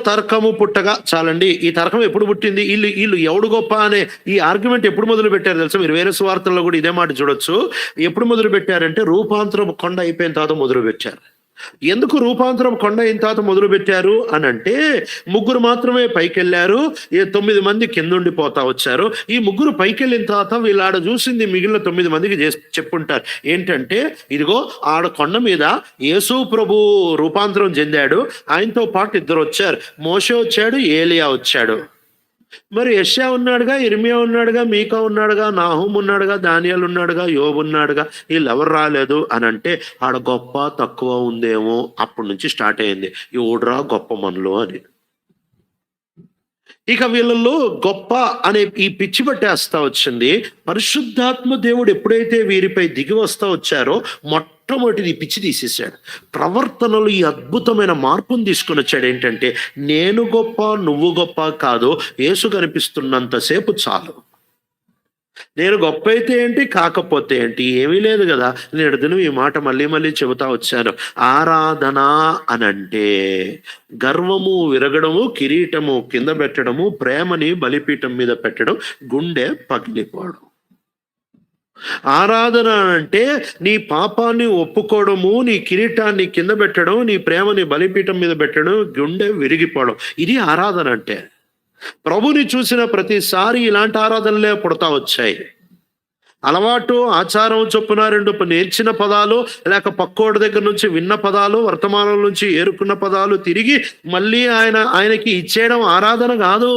తర్కము పుట్టగా. చాలండి, ఈ తర్కం ఎప్పుడు పుట్టింది? వీళ్ళు ఎవడు గొప్ప అనే ఈ ఆర్గ్యుమెంట్ ఎప్పుడు మొదలు పెట్టారు తెలుసా? మీరు వేరే సువార్తల్లో కూడా ఇదే మాట చూడొచ్చు. ఎప్పుడు మొదలు పెట్టారంటే, రూపాంతరం కొండ అయిపోయిన తర్వాత మొదలు పెట్టారు. ఎందుకు రూపాంతరం కొండ అయిన తర్వాత మొదలు పెట్టారు అని అంటే, ముగ్గురు మాత్రమే పైకి వెళ్ళారు, 9 మంది కిందుండిపోతా వచ్చారు. ఈ ముగ్గురు పైకి వెళ్ళిన తర్వాత వీళ్ళు ఆడ చూసింది మిగిలిన 9 మందికి చెప్పుంటారు. ఏంటంటే, ఇదిగో ఆడ కొండ మీద యేసు ప్రభు రూపాంతరం చెందాడు, ఆయనతో పాటు 2 వచ్చారు. మోషే వచ్చాడు, ఏలియా వచ్చాడు. మరి యెషయా ఉన్నాడుగా, ఇర్మియా ఉన్నాడుగా, మీకా ఉన్నాడుగా, నాహూం ఉన్నాడుగా, దానియేలు ఉన్నాడుగా, యోబు ఉన్నాడుగా, వీళ్ళు ఎవరు రాలేదు అని అంటే, ఆడ గొప్ప తక్కువ ఉందేమో. అప్పటి నుంచి స్టార్ట్ అయింది, ఎవడురా గొప్ప మనలో అని. ఇక వీళ్ళల్లో గొప్ప అనే ఈ పిచ్చి పట్టేస్తా వచ్చింది. పరిశుద్ధాత్మ దేవుడు ఎప్పుడైతే వీరిపై దిగి వస్తా వచ్చారో మొట్టమొదటిది పిచ్చి తీసేశాడు. ప్రవర్తనలు ఈ అద్భుతమైన మార్పును తీసుకొని వచ్చాడు. ఏంటంటే, నేను గొప్ప నువ్వు గొప్ప కాదు, యేసు కనిపిస్తున్నంతసేపు చాలు. నేను గొప్ప అయితే ఏంటి, కాకపోతే ఏంటి, ఏమీ లేదు కదా. నేను దినం ఈ మాట మళ్ళీ మళ్ళీ చెబుతా వచ్చాను. ఆరాధన అనంటే గర్వము విరగడము, కిరీటము కింద పెట్టడము, ప్రేమని బలిపీఠం మీద పెట్టడం, గుండె పగిలిపోవడం. ఆరాధన అంటే నీ పాపాన్ని ఒప్పుకోవడము, నీ కిరీటాన్ని కింద పెట్టడం, నీ ప్రేమని బలిపీఠం మీద పెట్టడం, గుండె విరిగిపోవడం. ఇది ఆరాధన అంటే. ప్రభుని చూసిన ప్రతిసారి ఇలాంటి ఆరాధనలే పుడతా వచ్చాయి. అలవాటు, ఆచారం చొప్పున 2 నేర్చిన పదాలు, లేక పక్కోడి దగ్గర నుంచి విన్న పదాలు, వర్తమానం నుంచి ఏరుకున్న పదాలు తిరిగి మళ్ళీ ఆయనకి ఇచ్చేయడం ఆరాధన కాదు.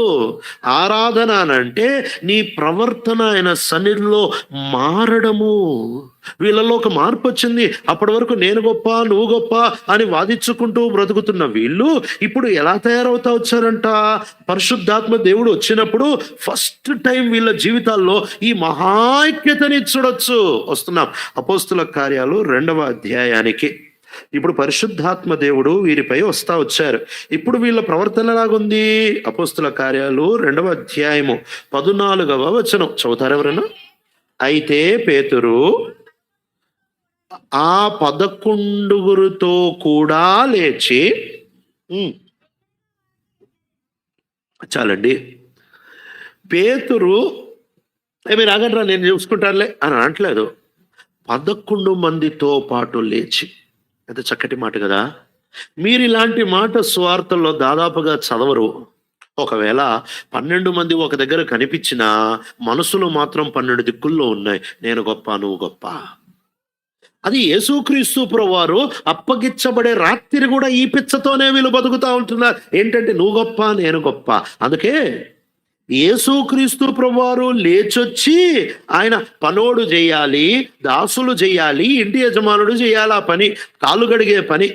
ఆరాధన అంటే నీ ప్రవర్తన ఆయన సన్నిధిలో మారడము. వీళ్ళలో ఒక మార్పు వచ్చింది. అప్పటి వరకు నేను గొప్ప నువ్వు గొప్ప అని వాదించుకుంటూ బ్రతుకుతున్న వీళ్ళు ఇప్పుడు ఎలా తయారవుతా వచ్చారంట? పరిశుద్ధాత్మ దేవుడు వచ్చినప్పుడు ఫస్ట్ టైం వీళ్ళ జీవితాల్లో ఈ మహాైక్యతని చూడొచ్చు. వస్తున్నాం అపోస్తుల కార్యాలు 2వ అధ్యాయానికి. ఇప్పుడు పరిశుద్ధాత్మ దేవుడు వీరిపై వస్తా వచ్చారు. ఇప్పుడు వీళ్ళ ప్రవర్తన ఎలాగుంది? అపోస్తుల కార్యాలు 2వ అధ్యాయము 14వ వచనం చదువుతారు ఎవరైనా? అయితే పేతురు ఆ 11 కూడా లేచి, చాలండి, పేతురు మీరు ఆగండ్రా నేను చూసుకుంటానులే అని అనట్లేదు. 11 మందితో పాటు లేచి. ఎంత చక్కటి మాట కదా. మీరు ఇలాంటి మాట సువార్తల్లో దాదాపుగా చదవరు. ఒకవేళ 12 మంది ఒక దగ్గర కనిపించినా మనసులో మాత్రం 12 దిక్కుల్లో ఉన్నాయి, నేను గొప్ప నువ్వు గొప్ప. అది యేసుక్రీస్తు ప్రభువారు అప్పగించబడే రాత్రి కూడా ఈ పిచ్చతోనే వీళ్ళు బతుకుతా ఉంటున్నారు. ఏంటంటే, నువ్వు గొప్ప నేను గొప్ప. అందుకే యేసుక్రీస్తు ప్రభువారు లేచొచ్చి ఆయన పనోడు చేయాలి, దాసులు చేయాలి, ఇంటి యజమానుడు చేయాలి ఆ పని, కాళ్ళు గడిగే పని.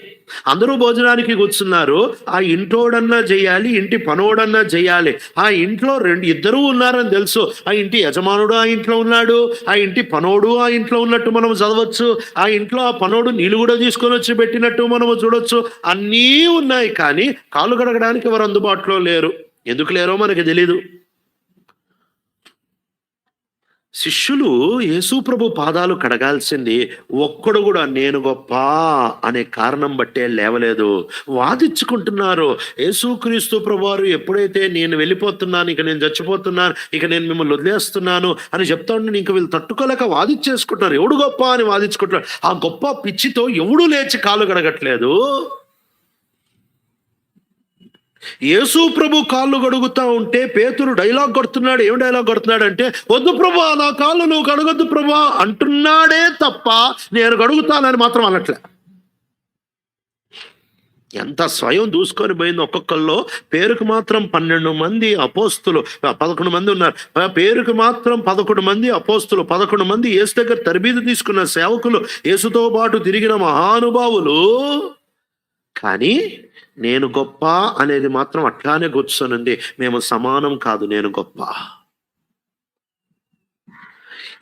అందరూ భోజనానికి కూర్చున్నారు. ఆ ఇంటోడన్నా చేయాలి, ఇంటి పనోడన్నా చేయాలి. ఆ ఇంట్లో ఇద్దరూ ఉన్నారని తెలుసు. ఆ ఇంటి యజమానుడు ఆ ఇంట్లో ఉన్నాడు, ఆ ఇంటి పనోడు ఆ ఇంట్లో ఉన్నట్టు మనం చదవచ్చు. ఆ ఇంట్లో ఆ పనోడు నీళ్ళు కూడా తీసుకొని వచ్చి పెట్టినట్టు మనము చూడొచ్చు. అన్నీ ఉన్నాయి, కానీ కాళ్ళు కడగడానికి ఎవరు అందుబాటులో లేరు. ఎందుకు లేరో మనకి తెలీదు. శిష్యులు యేసుప్రభు పాదాలు కడగాల్సింది ఒక్కడు కూడా నేను గొప్ప అనే కారణం బట్టే లేవలేదు. వాదించుకుంటున్నారు. యేసుక్రీస్తు ప్రభువారు ఎప్పుడైతే నేను వెళ్ళిపోతున్నాను, ఇక నేను చచ్చిపోతున్నాను, ఇక నేను మిమ్మల్ని వదిలేస్తున్నాను అని చెప్తా ఉంటే ఇంక వీళ్ళు తట్టుకోలేక వాదించేసుకుంటున్నారు. ఎవడు గొప్ప అని వాదించుకుంటున్నారు. ఆ గొప్ప పిచ్చితో ఎవడు లేచి కాళ్ళు కడగట్లేదు. యేసు ప్రభు కాళ్ళు కడుగుతా ఉంటే పేతురు డైలాగ్ కొడుతున్నాడు. ఏం డైలాగ్ కొడుతున్నాడు అంటే, వద్దు ప్రభా, నా కాళ్ళు నువ్వు కడగొద్దు ప్రభా అంటున్నాడే తప్ప నేను కడుగుతానని మాత్రం అనట్లే. ఎంత స్వయం దూసుకొని పోయింది ఒక్కొక్కల్లో. పేరుకు మాత్రం 12 మంది అపోస్తులు, 11 మంది ఉన్నారు. పేరుకు మాత్రం 11 మంది అపోస్తులు, 11 మంది యేసు దగ్గర తరబీదు తీసుకున్న సేవకులు, యేసుతో పాటు తిరిగిన మహానుభావులు. కానీ నేను గొప్ప అనేది మాత్రం అట్లానే కూర్చొనుంది. మేము సమానం కాదు, నేను గొప్ప.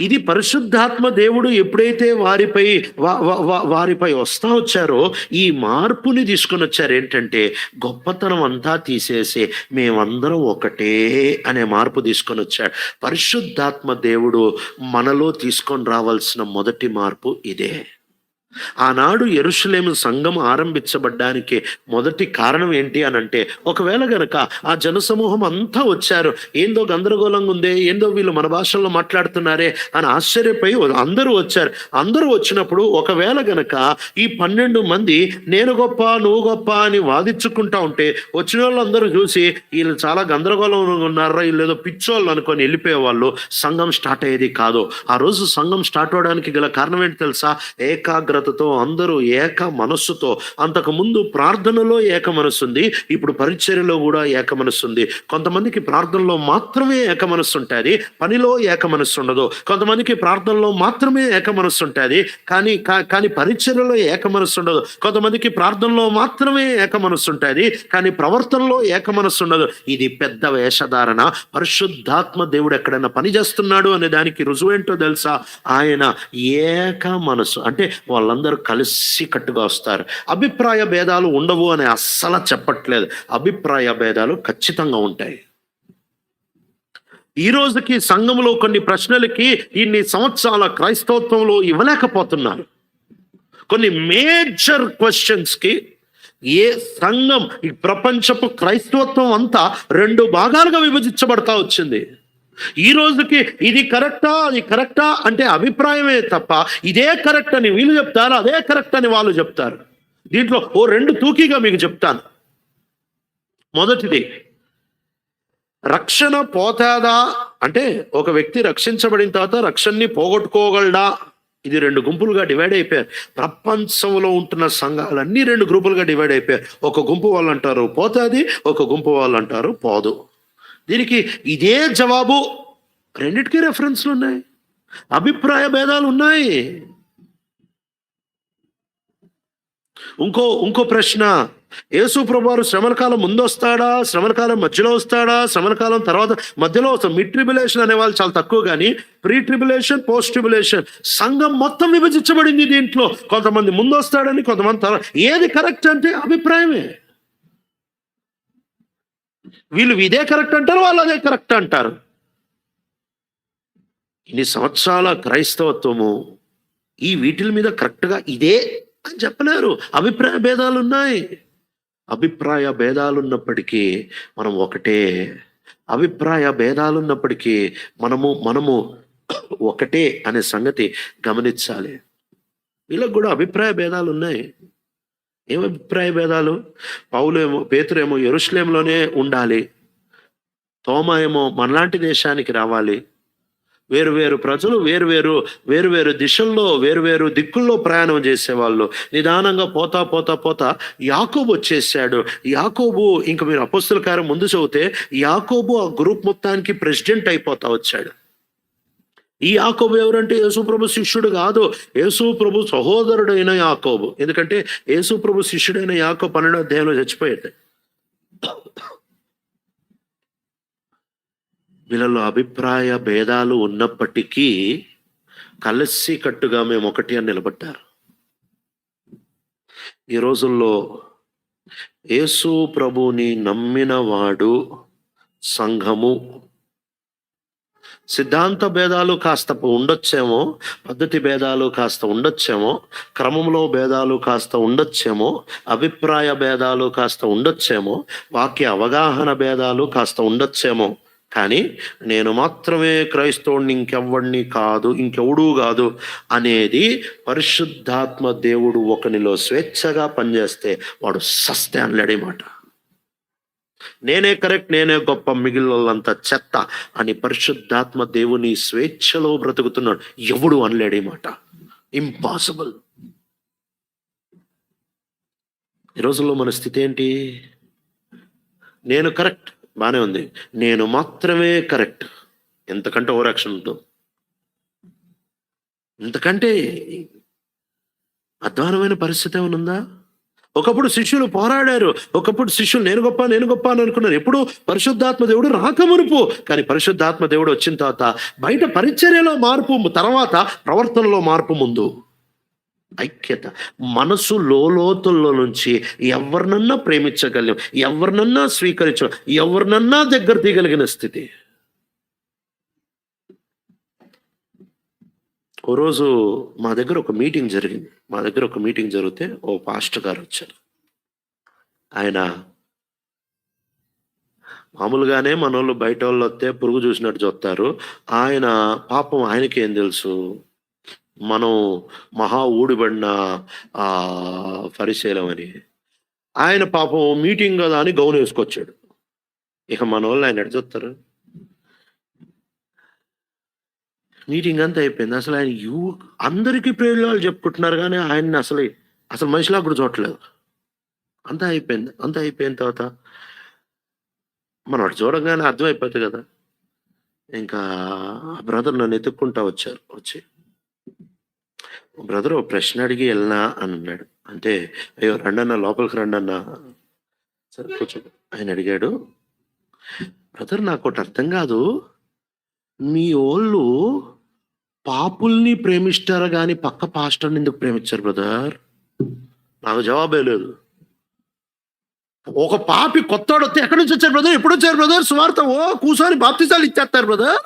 ఇది పరిశుద్ధాత్మ దేవుడు ఎప్పుడైతే వారిపై వస్తా వచ్చారో ఈ మార్పుని తీసుకొని వచ్చారు. ఏంటంటే గొప్పతనం అంతా తీసేసి మేమందరం ఒకటే అనే మార్పు తీసుకొని వచ్చాడు. పరిశుద్ధాత్మ దేవుడు మనలో తీసుకొని రావాల్సిన మొదటి మార్పు ఇదే. ఆనాడు యెరూషలేము సంఘం ఆరంభించబడ్డానికి మొదటి కారణం ఏంటి అని అంటే, ఒకవేళ గనక ఆ జనసమూహం అంతా వచ్చారు, ఏందో గందరగోళంగా ఉందే, ఏందో వీళ్ళు మన భాషల్లో మాట్లాడుతున్నారే అని ఆశ్చర్యపోయి అందరూ వచ్చారు. అందరూ వచ్చినప్పుడు ఒకవేళ గనక ఈ 12 మంది నేను గొప్ప నువ్వు గొప్ప అని వాదించుకుంటా ఉంటే వచ్చిన వాళ్ళందరూ చూసి వీళ్ళు చాలా గందరగోళంగా ఉన్నారా, వీళ్ళు ఏదో పిచ్చోళ్ళు అనుకొని వెళ్ళిపోయేవాళ్ళు. సంఘం స్టార్ట్ అయ్యేది కాదు. ఆ రోజు సంఘం స్టార్ట్ అవడానికి గల కారణం ఏంటి తెలుసా? ఏకాగ్రతతో అందరూ ఏక మనస్సుతో. అంతకు ముందు ప్రార్థనలో ఏక మనస్సు ఉంది, ఇప్పుడు పరిచర్యలో కూడా ఏక మనస్సు ఉంది. కొంతమందికి ప్రార్థనలో మాత్రమే ఏక మనస్సు ఉంటుంది, పనిలో ఏక మనస్సు ఉండదు. కొంతమందికి ప్రార్థనలో మాత్రమే ఏక మనస్సు ఉంటుంది, కానీ పరిచర్యలో ఏక మనస్సు ఉండదు. కొంతమందికి ప్రార్థనలో మాత్రమే ఏక మనస్సు ఉంటుంది, కానీ ప్రవర్తనలో ఏక మనస్సు ఉండదు. ఇది పెద్ద వేషధారణ. పరిశుద్ధాత్మ దేవుడు ఎక్కడైనా పని చేస్తున్నాడు అనే దానికి రుజువేంటో తెలుసా? ఆయన ఏక మనస్సు అంటే వాళ్ళందరూ కలిసి కట్టుగా వస్తారు. అభిప్రాయ భేదాలు ఉండవు అని అస్సలు చెప్పట్లేదు. అభిప్రాయ భేదాలు ఖచ్చితంగా ఉంటాయి. ఈ రోజుకి సంఘంలో కొన్ని ప్రశ్నలకి ఇన్ని సంవత్సరాల క్రైస్తవత్వంలో ఇవ్వలేకపోతున్నారు. కొన్ని మేజర్ క్వశ్చన్స్ కి ఏ సంఘం ఈ ప్రపంచపు క్రైస్తవత్వం అంతా 2 భాగాలుగా విభజించబడతా వచ్చింది. ఈ రోజుకి ఇది కరెక్టా అది కరెక్టా అంటే అభిప్రాయమే తప్ప ఇదే కరెక్ట్ అని వీళ్ళు చెప్తారు, అదే కరెక్ట్ అని వాళ్ళు చెప్తారు. దీంట్లో 2 తూకీగా మీకు చెప్తాను. మొదటిది, రక్షణ పోతాదా అంటే ఒక వ్యక్తి రక్షించబడిన తర్వాత రక్షణని పోగొట్టుకోగలడా? ఇది 2 గుంపులుగా డివైడ్ అయిపోయారు. ప్రపంచంలో ఉంటున్న సంఘాలన్నీ 2 గ్రూపులుగా డివైడ్ అయిపోయారు. ఒక గుంపు వాళ్ళు అంటారు పోతాది, ఒక గుంపు వాళ్ళు అంటారు పోదు. దీనికి ఇదే జవాబు. రెండిటికీ రెఫరెన్స్లు ఉన్నాయి, అభిప్రాయ భేదాలు ఉన్నాయి. ఇంకో ప్రశ్న, యేసు ప్రభువారు శ్రమల కాలం ముందు వస్తాడా, శ్రమల కాలం మధ్యలో వస్తాడా, శ్రమల కాలం తర్వాత మధ్యలో వస్తాడు? మిడ్ ట్రిబులేషన్ అనే వాళ్ళు చాలా తక్కువ, కానీ ప్రీ ట్రిబులేషన్ పోస్ట్ ట్రిబులేషన్ సంఘం మొత్తం విభజించబడింది. దీంట్లో కొంతమంది ముందు వస్తాడని, కొంతమంది తర్వాత. ఏది కరెక్ట్ అంటే అభిప్రాయమే. వీళ్ళు ఇదే కరెక్ట్ అంటారు, వాళ్ళు అదే కరెక్ట్ అంటారు. ఇన్ని సంవత్సరాల క్రైస్తవత్వము ఈ వీటిల మీద కరెక్ట్గా ఇదే అని చెప్పలేరు. అభిప్రాయ భేదాలు ఉన్నాయి. అభిప్రాయ భేదాలు ఉన్నప్పటికీ మనం ఒకటే. అభిప్రాయ భేదాలు ఉన్నప్పటికీ మనము ఒకటే అనే సంగతి గమనించాలి. వీళ్ళకు కూడా అభిప్రాయ భేదాలు ఉన్నాయి. ఏం అభిప్రాయ భేదాలు? పేతురేమో యెరూషలేములోనే ఉండాలి, తోమా ఏమో మనలాంటి దేశానికి రావాలి. వేరు ప్రజలు వేరు దిశల్లో వేరు దిక్కుల్లో ప్రయాణం చేసేవాళ్ళు. నిదానంగా పోతా యాకోబు వచ్చేసాడు. యాకోబు, ఇంకా మీరు అపోస్తల కార్యం ముందు చదివితే యాకోబు ఆ గ్రూప్ మొత్తానికి ప్రెసిడెంట్ అయిపోతా వచ్చాడు. ఈ యాకోబు ఎవరంటే యేసు ప్రభు శిష్యుడు కాదు, యేసు ప్రభు సహోదరుడైన యాకోబు. ఎందుకంటే యేసు ప్రభు శిష్యుడైన యాకోబు 12వ అధ్యాయంలో చచ్చిపోయాడు. వీళ్ళలో అభిప్రాయ భేదాలు ఉన్నప్పటికీ కలిసి కట్టుగా మేము ఒకటి అని నిలబడ్డారు. ఈ రోజుల్లో యేసు ప్రభుని నమ్మిన వాడు, సంఘము, సిద్ధాంత భేదాలు కాస్త ఉండొచ్చేమో, పద్ధతి భేదాలు కాస్త ఉండొచ్చేమో, క్రమంలో భేదాలు కాస్త ఉండొచ్చేమో, అభిప్రాయ భేదాలు కాస్త ఉండొచ్చేమో, వాక్య అవగాహన భేదాలు కాస్త ఉండొచ్చేమో, కానీ నేను మాత్రమే క్రైస్తవుడిని, ఇంకెవ్వడిని కాదు, ఇంకెవడూ కాదు అనేది పరిశుద్ధాత్మ దేవుడు ఒకనిలో స్వేచ్ఛగా పనిచేస్తే వాడు సస్తే అనలేడే మాట. నేనే కరెక్ట్, నేనే గొప్ప, మిగిలినంతా చెత్త అని పరిశుద్ధాత్మ దేవుని స్వేచ్ఛలో బ్రతుకుతున్నాడు. ఎవడు అనలేడే మాట. ఇంపాసిబుల్. ఈ రోజుల్లో మన స్థితి ఏంటి? నేను కరెక్ట్, బానే ఉంది, నేను మాత్రమే కరెక్ట్. ఎంతకంటే ఓవర్ యాక్షన్ ఉంటుంది, ఇంతకంటే అధ్వానమైన పరిస్థితి ఏమైనా ఉందా? ఒకప్పుడు శిష్యులు పోరాడారు, ఒకప్పుడు శిష్యులు నేను గొప్ప అని అనుకున్నారు. ఎప్పుడు? పరిశుద్ధాత్మ దేవుడు రాకమునుపు. కానీ పరిశుద్ధాత్మ దేవుడు వచ్చిన తర్వాత బయట పరిచర్యలో మార్పు, తర్వాత ప్రవర్తనలో మార్పు, ముందు ఐక్యత. మనసు లోతుల్లో నుంచి ఎవరినన్నా ప్రేమించగలిగాం, ఎవరినన్నా స్వీకరించడం, ఎవరినన్నా దగ్గర తీయగలిగిన స్థితి. ఓ రోజు మా దగ్గర ఒక మీటింగ్ జరిగితే ఓ పాస్టర్ గారు వచ్చారు. ఆయన మామూలుగానే మనోళ్ళు బయట వాళ్ళు వస్తే పురుగు చూసినట్టు చూస్తారు. ఆయన పాపం, ఆయనకేం తెలుసు, మనం మహా ఊడిబడిన ఫరిసేలం అని. ఆయన పాపం మీటింగ్ కదా అని గౌన్ వేసుకొచ్చాడు. ఇక మన వాళ్ళు ఆయన ఎటు చూస్తారు? మీటింగ్ అంతా అయిపోయింది. అసలు ఆయన అందరికీ ప్రేరణలు చెప్పుకుంటున్నారు, కానీ ఆయన్ని అసలు మనిషిలా కూడా చూడట్లేదు. అంతా అయిపోయిన తర్వాత మనం అటు చూడగానే అర్థమైపోతుంది కదా. ఇంకా బ్రదర్ నన్ను ఎత్తుక్కుంటా వచ్చి, బ్రదర్ ఓ ప్రశ్న అడిగి వెళ్ళినా అని అన్నాడు. అంటే అయ్యో రండన్నా, లోపలికి రండన్నా. సరే కూర్చో. ఆయన అడిగాడు, బ్రదర్ నాకు ఒకటి అర్థం కాదు, మీ వాళ్ళు పాపుల్ని ప్రేమిస్తారు కానీ పక్క పాస్టర్ని ఎందుకు ప్రేమించారు బ్రదర్? నాకు జవాబే లేదు. ఒక పాపి కొత్తవాడు వస్తే ఎక్కడి నుంచి వచ్చారు బ్రదర్, ఎప్పుడు వచ్చారు బ్రదర్, సువార్త కూర్చొని బాప్తిసాలు ఇచ్చేస్తారు బ్రదర్,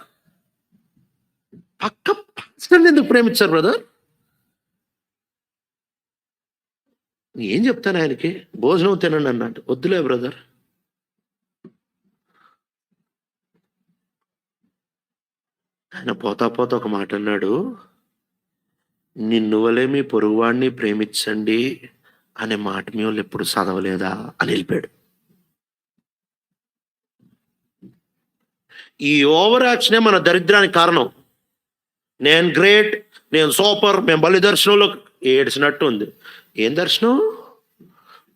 పక్క పాస్టర్ని ఎందుకు ప్రేమించారు బ్రదర్? ఏం చెప్తాను ఆయనకి? భోజనం తినండి అన్నట్టు. వద్దులే బ్రదర్, ఆయన పోతా ఒక మాట అన్నాడు, నిన్ను వలే మీ పొరుగువాడిని ప్రేమించండి అనే మాట మీ వాళ్ళు ఎప్పుడు చదవలేదా అని వెళ్ళిపోయాడు. ఈ ఓవర్ యాక్షనే మన దరిద్రానికి కారణం. నేను గ్రేట్, నేను సూపర్, మేము బలి దర్శనంలో ఏడ్చినట్టు ఉంది. ఏం దర్శనం?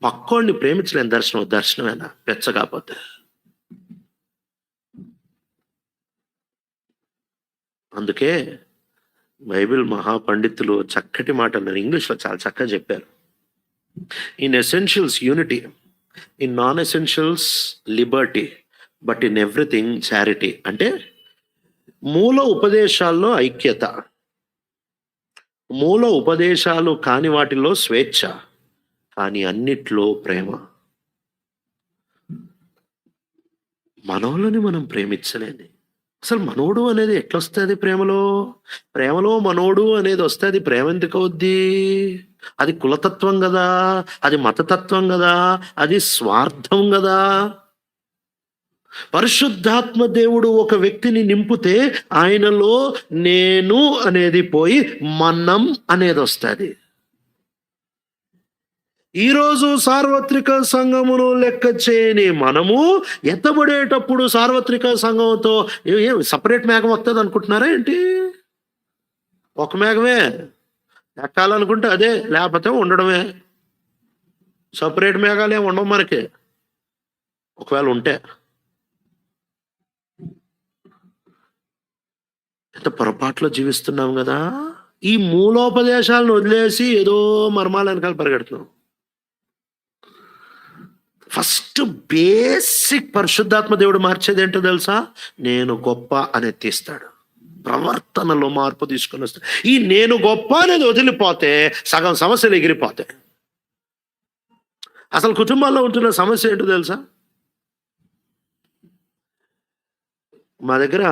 పక్కోడిని ప్రేమించలేని దర్శనమేనా? పెచ్చకపోతే. అందుకే బైబిల్ మహాపండితులు చక్కటి మాట అన్నారు, ఇంగ్లీష్లో చాలా చక్కగా చెప్పారు. In essentials unity, in non essentials Liberty, but in everything charity. అంటే మూల ఉపదేశాల్లో ఐక్యత, మూల ఉపదేశాలు కాని వాటిలో స్వేచ్ఛ, కానీ అన్నిట్లో ప్రేమ. మనోళ్ళని మనం ప్రేమించలేని, అసలు మనోడు అనేది ఎట్లొస్తుంది? ప్రేమలో మనోడు అనేది వస్తుంది. ప్రేమ ఎందుకు అవుద్ది? అది కులతత్వం కదా, అది మతతత్వం కదా, అది స్వార్థం కదా. పరిశుద్ధాత్మ దేవుడు ఒక వ్యక్తిని నింపితే ఆయనలో నేను అనేది పోయి మనం అనేది వస్తుంది. ఈరోజు సార్వత్రిక సంఘమును లెక్క చేయని మనము ఎత్తబడేటప్పుడు సార్వత్రిక సంఘంతో సపరేట్ మేఘం వస్తుంది అనుకుంటున్నారా ఏంటి? ఒక మేఘమే ఎక్కాలనుకుంటే అదే, లేకపోతే ఉండడమే. సపరేట్ మేఘాలు ఏమి ఉండవు మనకి. ఒకవేళ ఉంటే ఎంత పొరపాట్లో జీవిస్తున్నాం కదా. ఈ మూలోపదేశాలను వదిలేసి ఏదో మర్మాల వెనకాల పరిగెడుతున్నాం. ఫస్ట్ బేసిక్ పరిశుద్ధాత్మ దేవుడు మార్చేది ఏంటో తెలుసా? నేను గొప్ప అని ఎత్తిస్తాడు, ప్రవర్తనలో మార్పు తీసుకొని వస్తాడు. ఈ నేను గొప్ప అనేది వదిలిపోతే సగం సమస్యలు ఎగిరిపోతాయి. అసలు కుటుంబాల్లో ఉంటున్న సమస్య ఏంటో తెలుసా? మా దగ్గర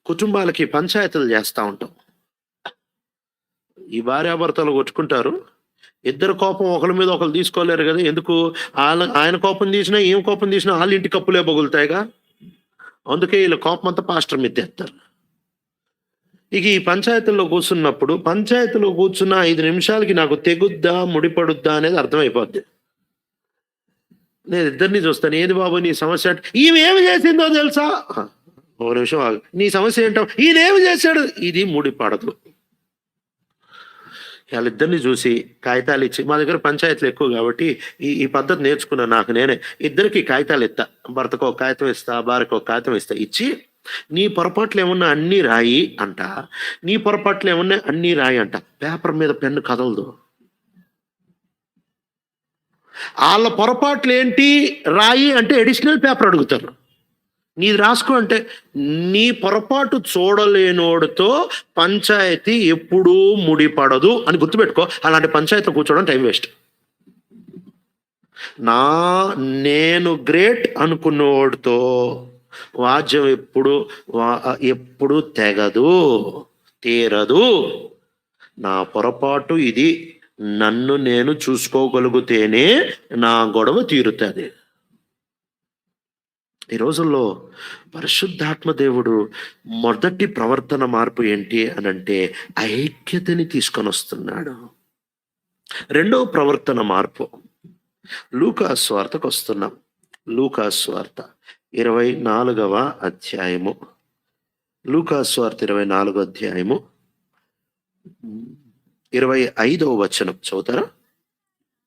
కుటుంబాలకి పంచాయతీలు చేస్తూ ఉంటాం. ఈ భార్యాభర్తలు కొట్టుకుంటారు, ఇద్దరు కోపం ఒకరి మీద ఒకరు తీసుకోలేరు కదా. ఎందుకు? ఆయన కోపం తీసినా ఏం కోపం తీసినా వాళ్ళ ఇంటి కప్పులే పగులుతాయిగా. అందుకే వీళ్ళ కోపం అంతా పాస్టర్ మీద తెస్తారు. ఇక ఈ పంచాయతీల్లో కూర్చున్న 5 నిమిషాలకి నాకు తెగుద్దా ముడిపడుద్దా అనేది అర్థమైపోద్ది. నేను ఇద్దరిని చూస్తాను. ఏది బాబు నీ సమస్య అంటే, ఈమెమి చేసిందో తెలుసా? ఓ నిమిషం ఆగు. నీ సమస్య ఏంటో? ఈయనేమి చేశాడు? ఇది ముడిపడదు. వాళ్ళిద్దరిని చూసి కాగితాలు ఇచ్చి, మా దగ్గర పంచాయతీలు ఎక్కువ కాబట్టి ఈ పద్ధతి నేర్చుకున్నాను. నాకు నేనే ఇద్దరికి కాగితాలు ఇస్తా. భర్తకు ఒక కాగితం ఇస్తా, భార్యకు ఒక కాగితం ఇస్తా. ఇచ్చి నీ పొరపాట్లు ఏమన్నా అన్నీ రాయి అంట, నీ పొరపాట్లు ఏమన్నా అన్నీ రాయి అంట. పేపర్ మీద పెన్ను కదలదు. వాళ్ళ పొరపాట్లు ఏంటి రాయి అంటే అడిషనల్ పేపర్ అడుగుతారు. నీది రాసుకో అంటే, నీ పొరపాటు చూడలేనోడితో పంచాయతీ ఎప్పుడూ ముడిపడదు అని గుర్తుపెట్టుకో. అలాంటి పంచాయతీ కూర్చోవడం టైం వేస్ట్. నేను గ్రేట్ అనుకున్నోడితో వాద్యం ఎప్పుడు తెగదు, తీరదు. నా పొరపాటు ఇది, నన్ను నేను చూసుకోగలిగితేనే నా గొడవ తీరుతుంది. ఈ రోజుల్లో పరిశుద్ధాత్మ దేవుడు మొదటి ప్రవర్తన మార్పు ఏంటి అనంటే ఐక్యతని తీసుకొని వస్తున్నాడు. రెండవ ప్రవర్తన మార్పు లూకా సువార్తకు వస్తున్నాం. లూకా సువార్త 24వ అధ్యాయము. లూకా సువార్త 24వ అధ్యాయము 25వ వచనం చదువుతారా?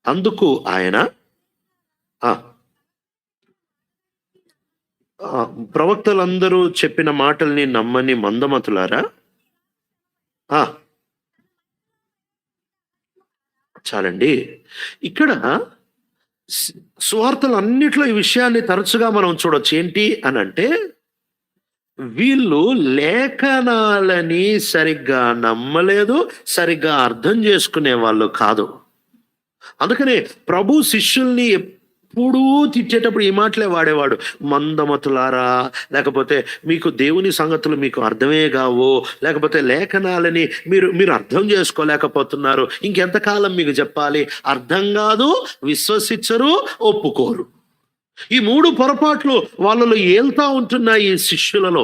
అందుకు ఆయన ప్రవక్తలందరూ చెప్పిన మాటల్ని నమ్మని మందమతులారా. చాలండి. ఇక్కడ సువార్తలు అన్నిట్లో ఈ విషయాన్ని తరచుగా మనం చూడొచ్చు. ఏంటి అని అంటే, వీళ్ళు లేఖనాలని సరిగ్గా నమ్మలేదు, సరిగ్గా అర్థం చేసుకునే వాళ్ళు కాదు. అందుకనే ప్రభు శిష్యుల్ని ఎప్పుడూ తిట్టేటప్పుడు ఈ మాటలే వాడేవాడు. మందమతులారా, లేకపోతే మీకు దేవుని సంగతులు మీకు అర్థమే కావు, లేకపోతే లేఖనాలని మీరు అర్థం చేసుకోలేకపోతున్నారు, ఇంకెంతకాలం మీకు చెప్పాలి? అర్థం కాదు, విశ్వసించరు, ఒప్పుకోరు. ఈ 3 పొరపాట్లు వాళ్ళలో ఏల్తా ఉంటున్నాయి ఈ శిష్యులలో.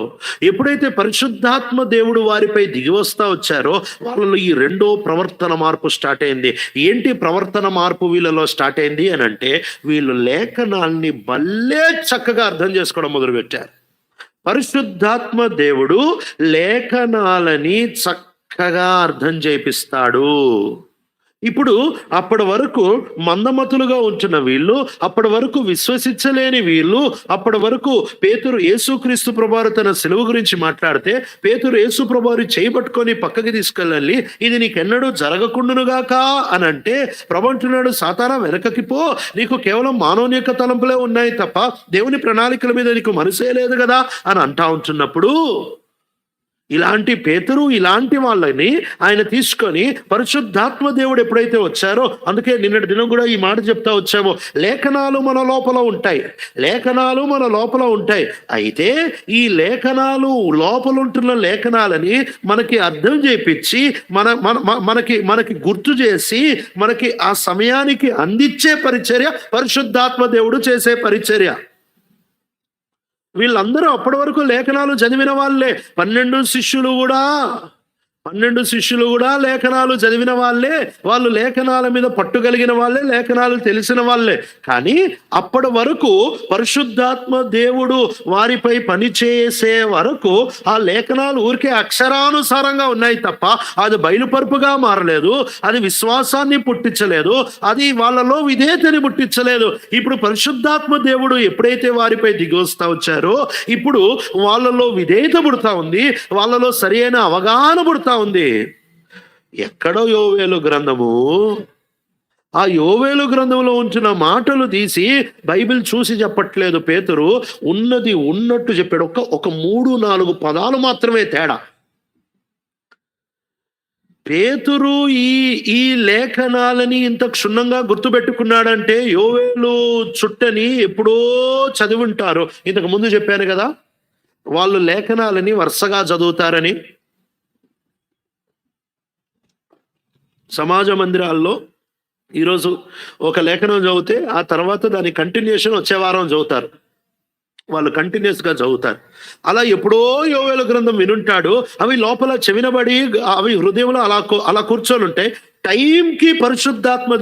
ఎప్పుడైతే పరిశుద్ధాత్మ దేవుడు వారిపై దిగి వస్తా వచ్చారో వాళ్ళలో ఈ రెండో ప్రవర్తన మార్పు స్టార్ట్ అయింది. ఏంటి ప్రవర్తన మార్పు వీళ్ళలో స్టార్ట్ అయింది అని అంటే, వీళ్ళు లేఖనాల్ని భలే చక్కగా అర్థం చేసుకోవడం మొదలుపెట్టారు. పరిశుద్ధాత్మ దేవుడు లేఖనాలని చక్కగా అర్థం చేపిస్తాడు. ఇప్పుడు అప్పటి వరకు మందమతులుగా ఉంటున్న వీళ్ళు, అప్పటి వరకు విశ్వసించలేని వీళ్ళు, అప్పటి వరకు పేతురు యేసుక్రీస్తు ప్రభువారు తన సిలువ గురించి మాట్లాడితే పేతురు యేసు ప్రభువారు చేయబట్టుకొని పక్కకి తీసుకెళ్ళాలి, ఇది నీకెన్నడూ జరగకుండునుగాక అని అంటే, ప్రభు అంటున్నాడు, సాతానా వెనకకి పో, నీకు కేవలం మానవుని యొక్క తలంపులే ఉన్నాయి తప్ప దేవుని ప్రణాళికల మీద నీకు మనసే లేదు కదా అని అంటా ఉంటున్నప్పుడు, ఇలాంటి పేతురు ఇలాంటి వాళ్ళని ఆయన తీసుకొని పరిశుద్ధాత్మ దేవుడు ఎప్పుడైతే వచ్చారో, అందుకే నిన్నటి దినం కూడా ఈ మాట చెప్తా వచ్చాము, లేఖనాలు మన లోపల ఉంటాయి. అయితే ఈ లేఖనాలు లోపల ఉంటున్న లేఖనాలని మనకి అర్థం చేపించి మనకి గుర్తు చేసి మనకి ఆ సమయానికి అందించే పరిచర్య పరిశుద్ధాత్మ దేవుడు చేసే పరిచర్య. వీళ్ళందరూ అప్పటి వరకు లేఖనాలు చదివిన వాళ్ళే. 12 శిష్యులు కూడా 12 శిష్యులు కూడా లేఖనాలు చదివిన వాళ్ళే, వాళ్ళు లేఖనాల మీద పట్టుగలిగిన వాళ్ళే, లేఖనాలు తెలిసిన వాళ్ళే. కానీ అప్పటి వరకు పరిశుద్ధాత్మ దేవుడు వారిపై పనిచేసే వరకు ఆ లేఖనాలు ఊరికే అక్షరానుసారంగా ఉన్నాయి తప్ప అది బయలుపరుపుగా మారలేదు, అది విశ్వాసాన్ని పుట్టించలేదు, అది వాళ్ళలో విధేయతని పుట్టించలేదు. ఇప్పుడు పరిశుద్ధాత్మ దేవుడు ఎప్పుడైతే వారిపై దిగొస్తా వచ్చారో ఇప్పుడు వాళ్ళలో విధేయత పుడతా ఉంది, వాళ్ళలో సరైన అవగాహన పుడతా ఉంది. ఎక్కడో యోవేలు గ్రంథము, ఆ యోవేలు గ్రంథంలో ఉంచిన మాటలు తీసి బైబిల్ చూసి చెప్పట్లేదు పేతురు, ఉన్నది ఉన్నట్టు చెప్పాడు. ఒక 3-4 పదాలు మాత్రమే తేడా. పేతురు ఈ లేఖనాలని ఇంత క్షుణ్ణంగా గుర్తుపెట్టుకున్నాడంటే యోవేలు చుట్టని ఎప్పుడో చదివి ఉంటారు. ఇంతకు ముందు చెప్పాను కదా, వాళ్ళు లేఖనాలని వరుసగా చదువుతారని. సమాజ మందిరాల్లో ఈరోజు ఒక లేఖనం చదివితే ఆ తర్వాత దాని కంటిన్యూషన్ వచ్చే వారం చదువుతారు, వాళ్ళు కంటిన్యూస్గా చదువుతారు. అలా ఎప్పుడో యోవేలు గ్రంథం వినుంటాడు, అవి లోపల చెవినబడి అవి హృదయంలో అలా కూర్చొని ఉంటాయి. టైంకి పరిశుద్ధాత్మ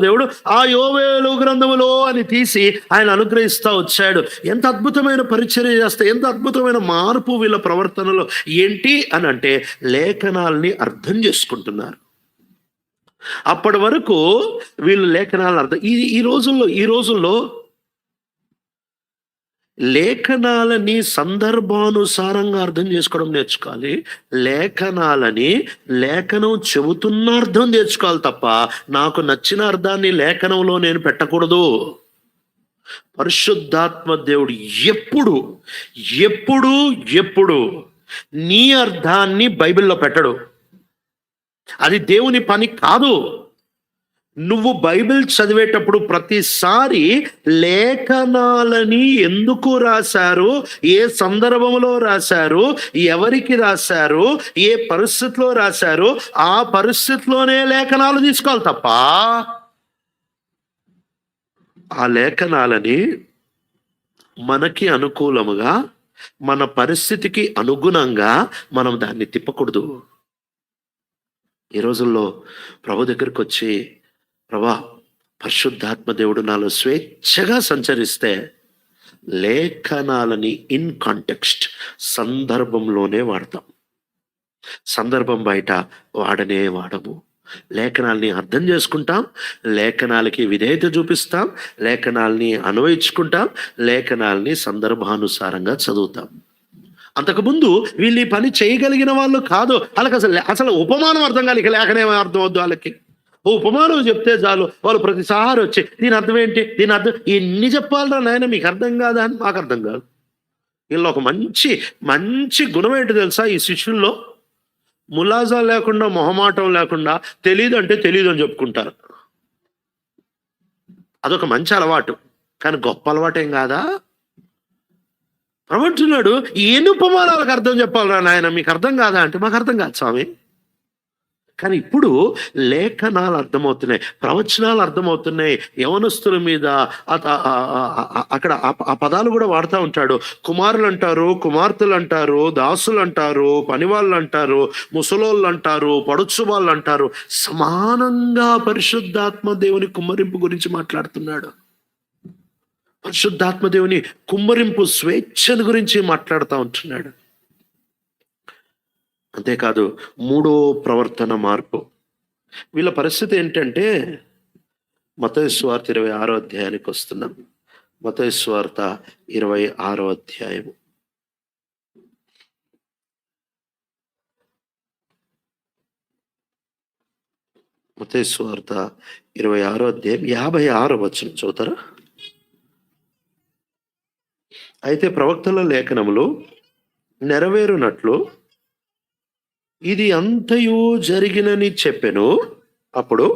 దేవుడు ఆ యోవేలు గ్రంథములో అని తీసి ఆయన అనుగ్రహిస్తూ వచ్చాడు. ఎంత అద్భుతమైన పరిచర్య చేస్తే, ఎంత అద్భుతమైన మార్పు వీళ్ళ ప్రవర్తనలో ఏంటి అని అంటే లేఖనాల్ని అర్థం చేసుకుంటున్నారు. అప్పటి వరకు వీళ్ళు లేఖనాలను అర్థం ఈ రోజుల్లో లేఖనాలని సందర్భానుసారంగా అర్థం చేసుకోవడం నేర్చుకోవాలి. లేఖనం చెబుతున్న అర్థం నేర్చుకోవాలి తప్ప నాకు నచ్చిన అర్థాన్ని లేఖనంలో నేను పెట్టకూడదు. పరిశుద్ధాత్మ దేవుడు ఎప్పుడు ఎప్పుడు ఎప్పుడు నీ అర్థాన్ని బైబిల్లో పెట్టడు. అది దేవుని పని కాదు. నువ్వు బైబిల్ చదివేటప్పుడు ప్రతిసారి లేఖనాలని ఎందుకు రాశారు, ఏ సందర్భంలో రాశారు, ఎవరికి రాశారు, ఏ పరిస్థితిలో రాశారు, ఆ పరిస్థితిలోనే లేఖనాలు తీసుకోవాలి తప్ప ఆ లేఖనాలని మనకి అనుకూలముగా, మన పరిస్థితికి అనుగుణంగా మనం దాన్ని తిప్పకూడదు. ఈ రోజుల్లో ప్రభు దగ్గరికి వచ్చి, ప్రభా పరిశుద్ధాత్మ దేవుడు నాలో స్వేచ్ఛగా సంచరిస్తే, లేఖనాలని ఇన్ కాంటెక్స్ట్ సందర్భంలోనే వాడతాం, సందర్భం బయట వాడము. లేఖనాల్ని అర్థం చేసుకుంటాం, లేఖనాలకి విధేయత చూపిస్తాం, లేఖనాల్ని అన్వయించుకుంటాం, లేఖనాల్ని సందర్భానుసారంగా చదువుతాం. అంతకుముందు వీళ్ళు ఈ పని చేయగలిగిన వాళ్ళు కాదు. వాళ్ళకి అసలు ఉపమానం అర్థం కాదు, ఇక లేఖనే అర్థం వద్దు వాళ్ళకి. ఉపమానం చెప్తే చాలు, వాళ్ళు ప్రతిసారి వచ్చి దీని అర్థం ఏంటి, దీని అర్థం ఎన్ని చెప్పాలరా నాయన, మీకు అర్థం కాదా అని. మాకు అర్థం కాదు. వీళ్ళు ఒక మంచి గుణం ఏంటి తెలుసా, ఈ శిష్యుల్లో ములాజా లేకుండా, మొహమాటం లేకుండా, తెలీదు అంటే తెలీదు అని చెప్పుకుంటారు. అదొక మంచి అలవాటు, కానీ గొప్ప అలవాటేం కాదా. ప్రవచనాడు ఎన్ని ఉపమానాలకు అర్థం చెప్పాలరా నాయన, మీకు అర్థం కాదా అంటే మాకు అర్థం కాదు స్వామి. కానీ ఇప్పుడు లేఖనాలు అర్థమవుతున్నాయి, ప్రవచనాలు అర్థమవుతున్నాయి. యవనస్తుల మీద అక్కడ ఆ పదాలు కూడా వాడుతూ ఉంటాడు. కుమారులు అంటారు, కుమార్తెలు అంటారు, దాసులు అంటారు, పనివాళ్ళు అంటారు, ముసలోళ్ళు అంటారు, పడుచు వాళ్ళు అంటారు. సమానంగా పరిశుద్ధాత్మ దేవుని కుమ్మరింపు గురించి మాట్లాడుతున్నాడు. పరిశుద్ధాత్మ దేవుని కుమ్మరింపు స్వేచ్ఛను గురించి మాట్లాడుతూ ఉంటున్నాడు. అంతేకాదు, 3వ ప్రవర్తన మార్పు. వీళ్ళ పరిస్థితి ఏంటంటే, మత్తయి సువార్త 26వ అధ్యాయానికి వస్తున్నాం. మత్తయి సువార్త 26వ అధ్యాయం. మత్తయి సువార్త 26వ అధ్యాయం 56వ వచనం చదువుతారా? అయితే ప్రవక్తల లేఖనములు నెరవేరునట్లు ఇది అంతయు జరిగినని చెప్పెను. అప్పుడు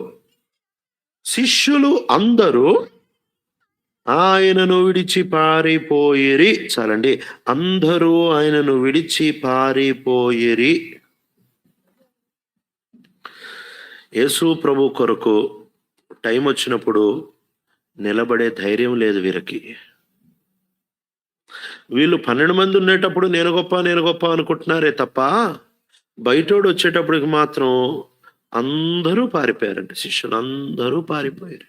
శిష్యులు అందరూ ఆయనను విడిచి పారిపోయిరి. చాలండి, అందరూ ఆయనను విడిచి పారిపోయిరి. యేసు ప్రభు కొరకు టైం వచ్చినప్పుడు నిలబడే ధైర్యం లేదు వీరికి. వీళ్ళు 12 మంది ఉండేటప్పుడు నేను గొప్ప, నేను గొప్ప అనుకుంటున్నారే తప్ప, బయటోడు వచ్చేటప్పటికి మాత్రం అందరూ పారిపోయారండి. శిష్యులందరూ పారిపోయారు.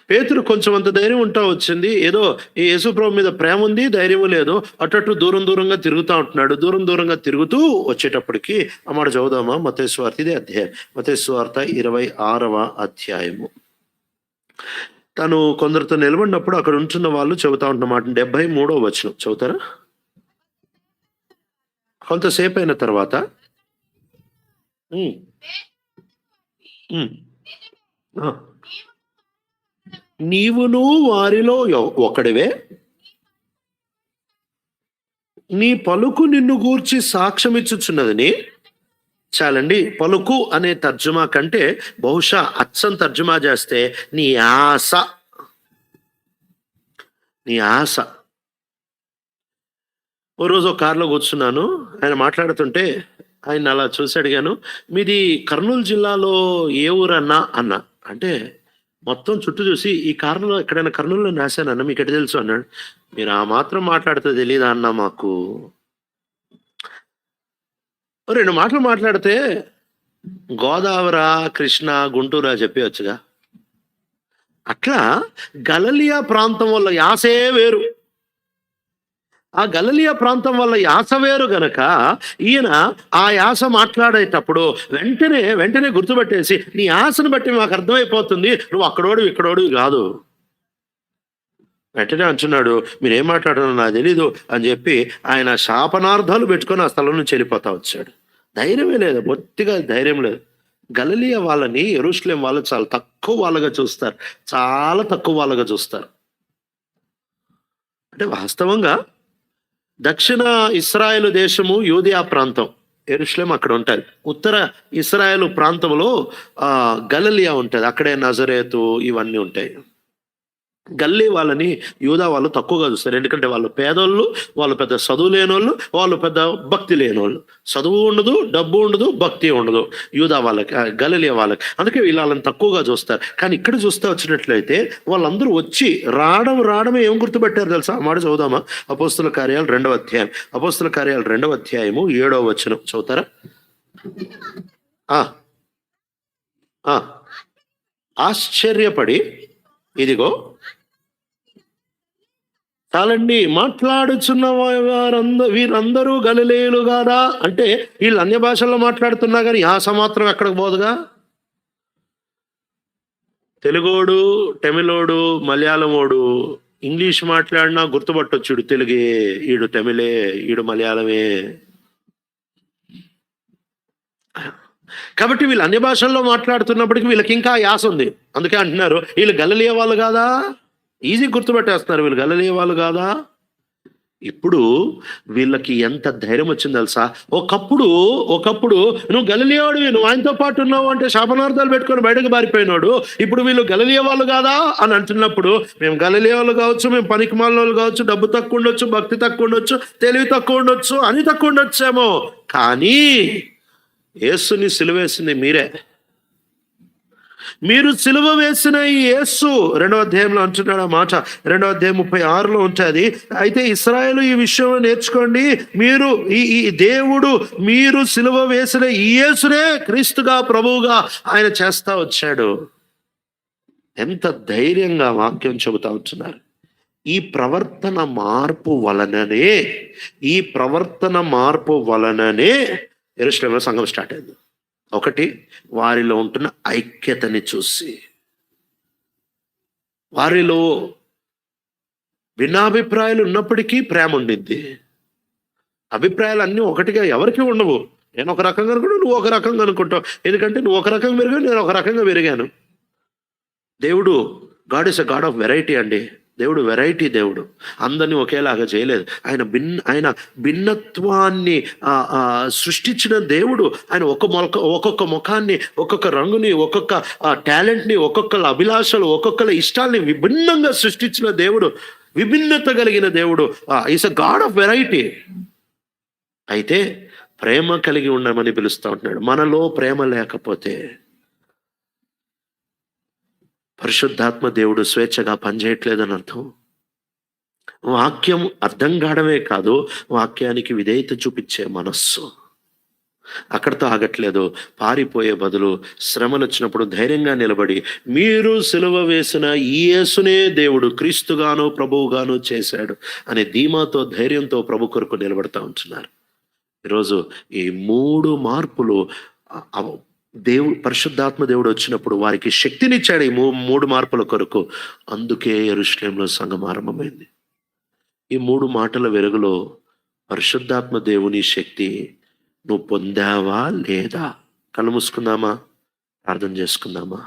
పేతురు కొంచెం అంత ధైర్యం ఉంటా వచ్చింది. ఏదో ఈ యేసుప్రభు మీద ప్రేమ ఉంది, ధైర్యం లేదు. అటు దూరం దూరంగా తిరుగుతా ఉంటున్నాడు. దూరం దూరంగా తిరుగుతూ వచ్చేటప్పటికి ఆ మాట చదువుదామా? మత్తయి సువార్త, ఇదే అధ్యాయం, మత్తయి సువార్త 26వ అధ్యాయము. తను కొందరితో నిలబడినప్పుడు అక్కడ ఉంటున్న వాళ్ళు చెబుతా ఉంటున్నమాట. 73వ వచనం చదువుతారా? కొంతసేపు అయిన తర్వాత ఉమ్, ఉమ్, ఆ, నీవును వారిలో ఒకడివే, నీ పలుకు నిన్ను గూర్చి సాక్ష్యం ఇచ్చుచున్నదని. చాలండి. పలుకు అనే తర్జుమా కంటే బహుశా అచ్చం తర్జుమా చేస్తే నీ ఆశ, నీ ఆశ. ఓ రోజు ఒక కారులో కూర్చున్నాను, ఆయన మాట్లాడుతుంటే ఆయన అలా చూసి అడిగాను, మీది కర్నూలు జిల్లాలో ఏ ఊరన్నా అన్నా. అంటే మొత్తం చుట్టూ చూసి, ఈ కారులో ఎక్కడైనా కర్నూలులో రాశానన్న, మీకు ఎటు తెలుసు అన్నాడు. మీరు ఆ మాత్రం మాట్లాడితే తెలియదా అన్న మాకు? 2 మాటలు మాట్లాడితే గోదావరా, కృష్ణ, గుంటూరా చెప్పేయచ్చుగా. అట్లా గలలియా ప్రాంతం వల్ల యాసే వేరు. ఆ గలలియా ప్రాంతం వల్ల యాస వేరు గనక ఈయన ఆ యాస మాట్లాడేటప్పుడు వెంటనే గుర్తుపట్టేసి, నీ యాసను బట్టి మాకు అర్థమైపోతుంది నువ్వు అక్కడోడు ఇక్కడోడు కాదు. వెంటనే అంటున్నాడు, మీరేం మాట్లాడారో నాకు తెలీదు అని చెప్పి ఆయన శాపనార్థాలు పెట్టుకొని ఆ స్థలం నుంచి వెళ్ళిపోతా వచ్చాడు. ధైర్యమే లేదు, బొత్తిగా ధైర్యం లేదు. గలిలయ వాళ్ళని యెరూషలేం వాళ్ళు చాలా తక్కువ వాళ్ళగా చూస్తారు, చాలా తక్కువ వాళ్ళగా చూస్తారు. అంటే వాస్తవంగా దక్షిణ ఇస్రాయేలు దేశము యూదయా ప్రాంతం, యెరూషలేం అక్కడ ఉంటుంది. ఉత్తర ఇస్రాయేలు ప్రాంతంలో గలిలయ ఉంటుంది, అక్కడే నజరేతు ఇవన్నీ ఉంటాయి. గల్లీ వాళ్ళని యూదా వాళ్ళు తక్కువగా చూస్తారు, ఎందుకంటే వాళ్ళు పేదోళ్ళు, వాళ్ళు పెద్ద చదువు లేనోళ్ళు, వాళ్ళు పెద్ద భక్తి లేనోళ్ళు. చదువు ఉండదు, డబ్బు ఉండదు, భక్తి ఉండదు యూదా వాళ్ళకి, గలిలయ వాళ్ళకి. అందుకే వీళ్ళని తక్కువగా చూస్తారు. కానీ ఇక్కడ చూస్తే వచ్చినట్లయితే వాళ్ళందరూ వచ్చి రావడమే ఏం గుర్తుపెట్టారు తెలుసా? ఆ మాట చదువుదామా? అపోస్తుల కార్యాలు 2వ అధ్యాయం, అపోస్తుల కార్యాలు 2వ అధ్యాయము 7వ వచనం చదువుతారా? ఆ ఆ ఆశ్చర్యపడి, ఇదిగో చాలండి, మాట్లాడుచున్న వీరందరూ గలిలయులు కాదా అంటే, వీళ్ళు అన్య భాషల్లో మాట్లాడుతున్నా కానీ యాస మాత్రం ఎక్కడికి పోదుగా. తెలుగోడు, తమిళోడు, మలయాళమోడు ఇంగ్లీష్ మాట్లాడినా గుర్తుపట్టొచ్చు, ఈడు తెలుగే, ఈడు తమిళే, ఈడు మలయాళమే. కాబట్టి వీళ్ళు అన్య భాషల్లో మాట్లాడుతున్నప్పటికీ వీళ్ళకి ఇంకా యాస ఉంది. అందుకే అంటున్నారు వీళ్ళు గలిలయ వాళ్ళు కాదా. ఈజీ గుర్తుపెట్టేస్తున్నారు, వీళ్ళు గలిలయ వాళ్ళు కాదా. ఇప్పుడు వీళ్ళకి ఎంత ధైర్యం వచ్చింది తెలుసా? ఒకప్పుడు నువ్వు గలిలయవాడివి, నువ్వు ఆయనతో పాటు ఉన్నావు అంటే శాపనార్థాలు పెట్టుకొని బయటకు పారిపోయినాడు. ఇప్పుడు వీళ్ళు గలిలయ వాళ్ళు కాదా అని అంటున్నప్పుడు, మేము గలిలయ వాళ్ళు కావచ్చు, మేము పనికిమాలిన వాళ్ళు కావచ్చు, డబ్బు తక్కువ ఉండొచ్చు, భక్తి తక్కువ ఉండొచ్చు, తెలివి తక్కువ ఉండొచ్చు, అని తక్కువ ఉండొచ్చేమో, కానీ యేసుని సిలువేసింది మీరే. మీరు సిలువ వేసిన ఈ యేసు, 2వ అధ్యాయంలో అంటున్నాడు ఆ మాట, 2వ అధ్యాయం 36లో ఉంటుంది. అయితే ఇశ్రాయేలు ఈ విషయంలో నేర్చుకోండి, మీరు ఈ దేవుడు మీరు సిలువ వేసిన ఈ యేసునే క్రీస్తుగా, ప్రభువుగా ఆయన చేస్తా వచ్చాడు. ఎంత ధైర్యంగా వాక్యం చెబుతా ఉంటున్నారు. ఈ ప్రవర్తన మార్పు వలననే యెరూషలేములో సంఘం స్టార్ట్ అయింది. ఒకటి, వారిలో ఉంటున్న ఐక్యతని చూసి, వారిలో భిన్నాభిప్రాయాలు ఉన్నప్పటికీ ప్రేమ ఉండిద్ది. అభిప్రాయాలు అన్నీ ఒకటిగా ఎవరికి ఉండవు. నేను ఒక రకంగా అనుకుంటా, నువ్వు ఒక రకంగా అనుకుంటావు. ఎందుకంటే నువ్వు ఒక రకంగా పెరిగావు, నేను ఒక రకంగా పెరిగాను. దేవుడు God is a God of variety అండి. దేవుడు వెరైటీ దేవుడు, అందరినీ ఒకేలాగా చేయలేదు. ఆయన భిన్నత్వాన్ని సృష్టించిన దేవుడు. ఆయన ఒక్కొక్క ముఖాన్ని, ఒక్కొక్క రంగుని, ఒక్కొక్క టాలెంట్ని, ఒక్కొక్కల అభిలాషలు, ఒక్కొక్కల ఇష్టాల్ని విభిన్నంగా సృష్టించిన దేవుడు, విభిన్నత కలిగిన దేవుడు. Is a God of variety. అయితే ప్రేమ కలిగి ఉండమని పిలుస్తూ ఉంటున్నాడు. మనలో ప్రేమ లేకపోతే పరిశుద్ధాత్మ దేవుడు స్వేచ్ఛగా పనిచేయట్లేదని అర్థం. వాక్యం అర్థం కావడమే కాదు, వాక్యానికి విధేయత చూపించే మనస్సు. అక్కడితో ఆగట్లేదు. పారిపోయే బదులు శ్రమలొచ్చినప్పుడు ధైర్యంగా నిలబడి, మీరు సిలువ వేసిన ఈ యేసునే దేవుడు క్రీస్తుగాను, ప్రభువుగాను చేశాడు అనే ధీమాతో, ధైర్యంతో ప్రభు కొరకు నిలబడతా ఉంటున్నారు. ఈరోజు ఈ 3 మార్పులు పరిశుద్ధాత్మ దేవుడు వచ్చినప్పుడు వారికి శక్తినిచ్చాడు. ఈ 3 మార్పుల కొరకు. అందుకే యెరూషలేములో సంఘం ఆరంభమైంది. ఈ 3 మాటల వెలుగులో పరిశుద్ధాత్మ దేవుని శక్తి నువ్వు పొందావా లేదా? కళ్ళు మూసుకుందామా? ప్రార్థన చేసుకుందామా?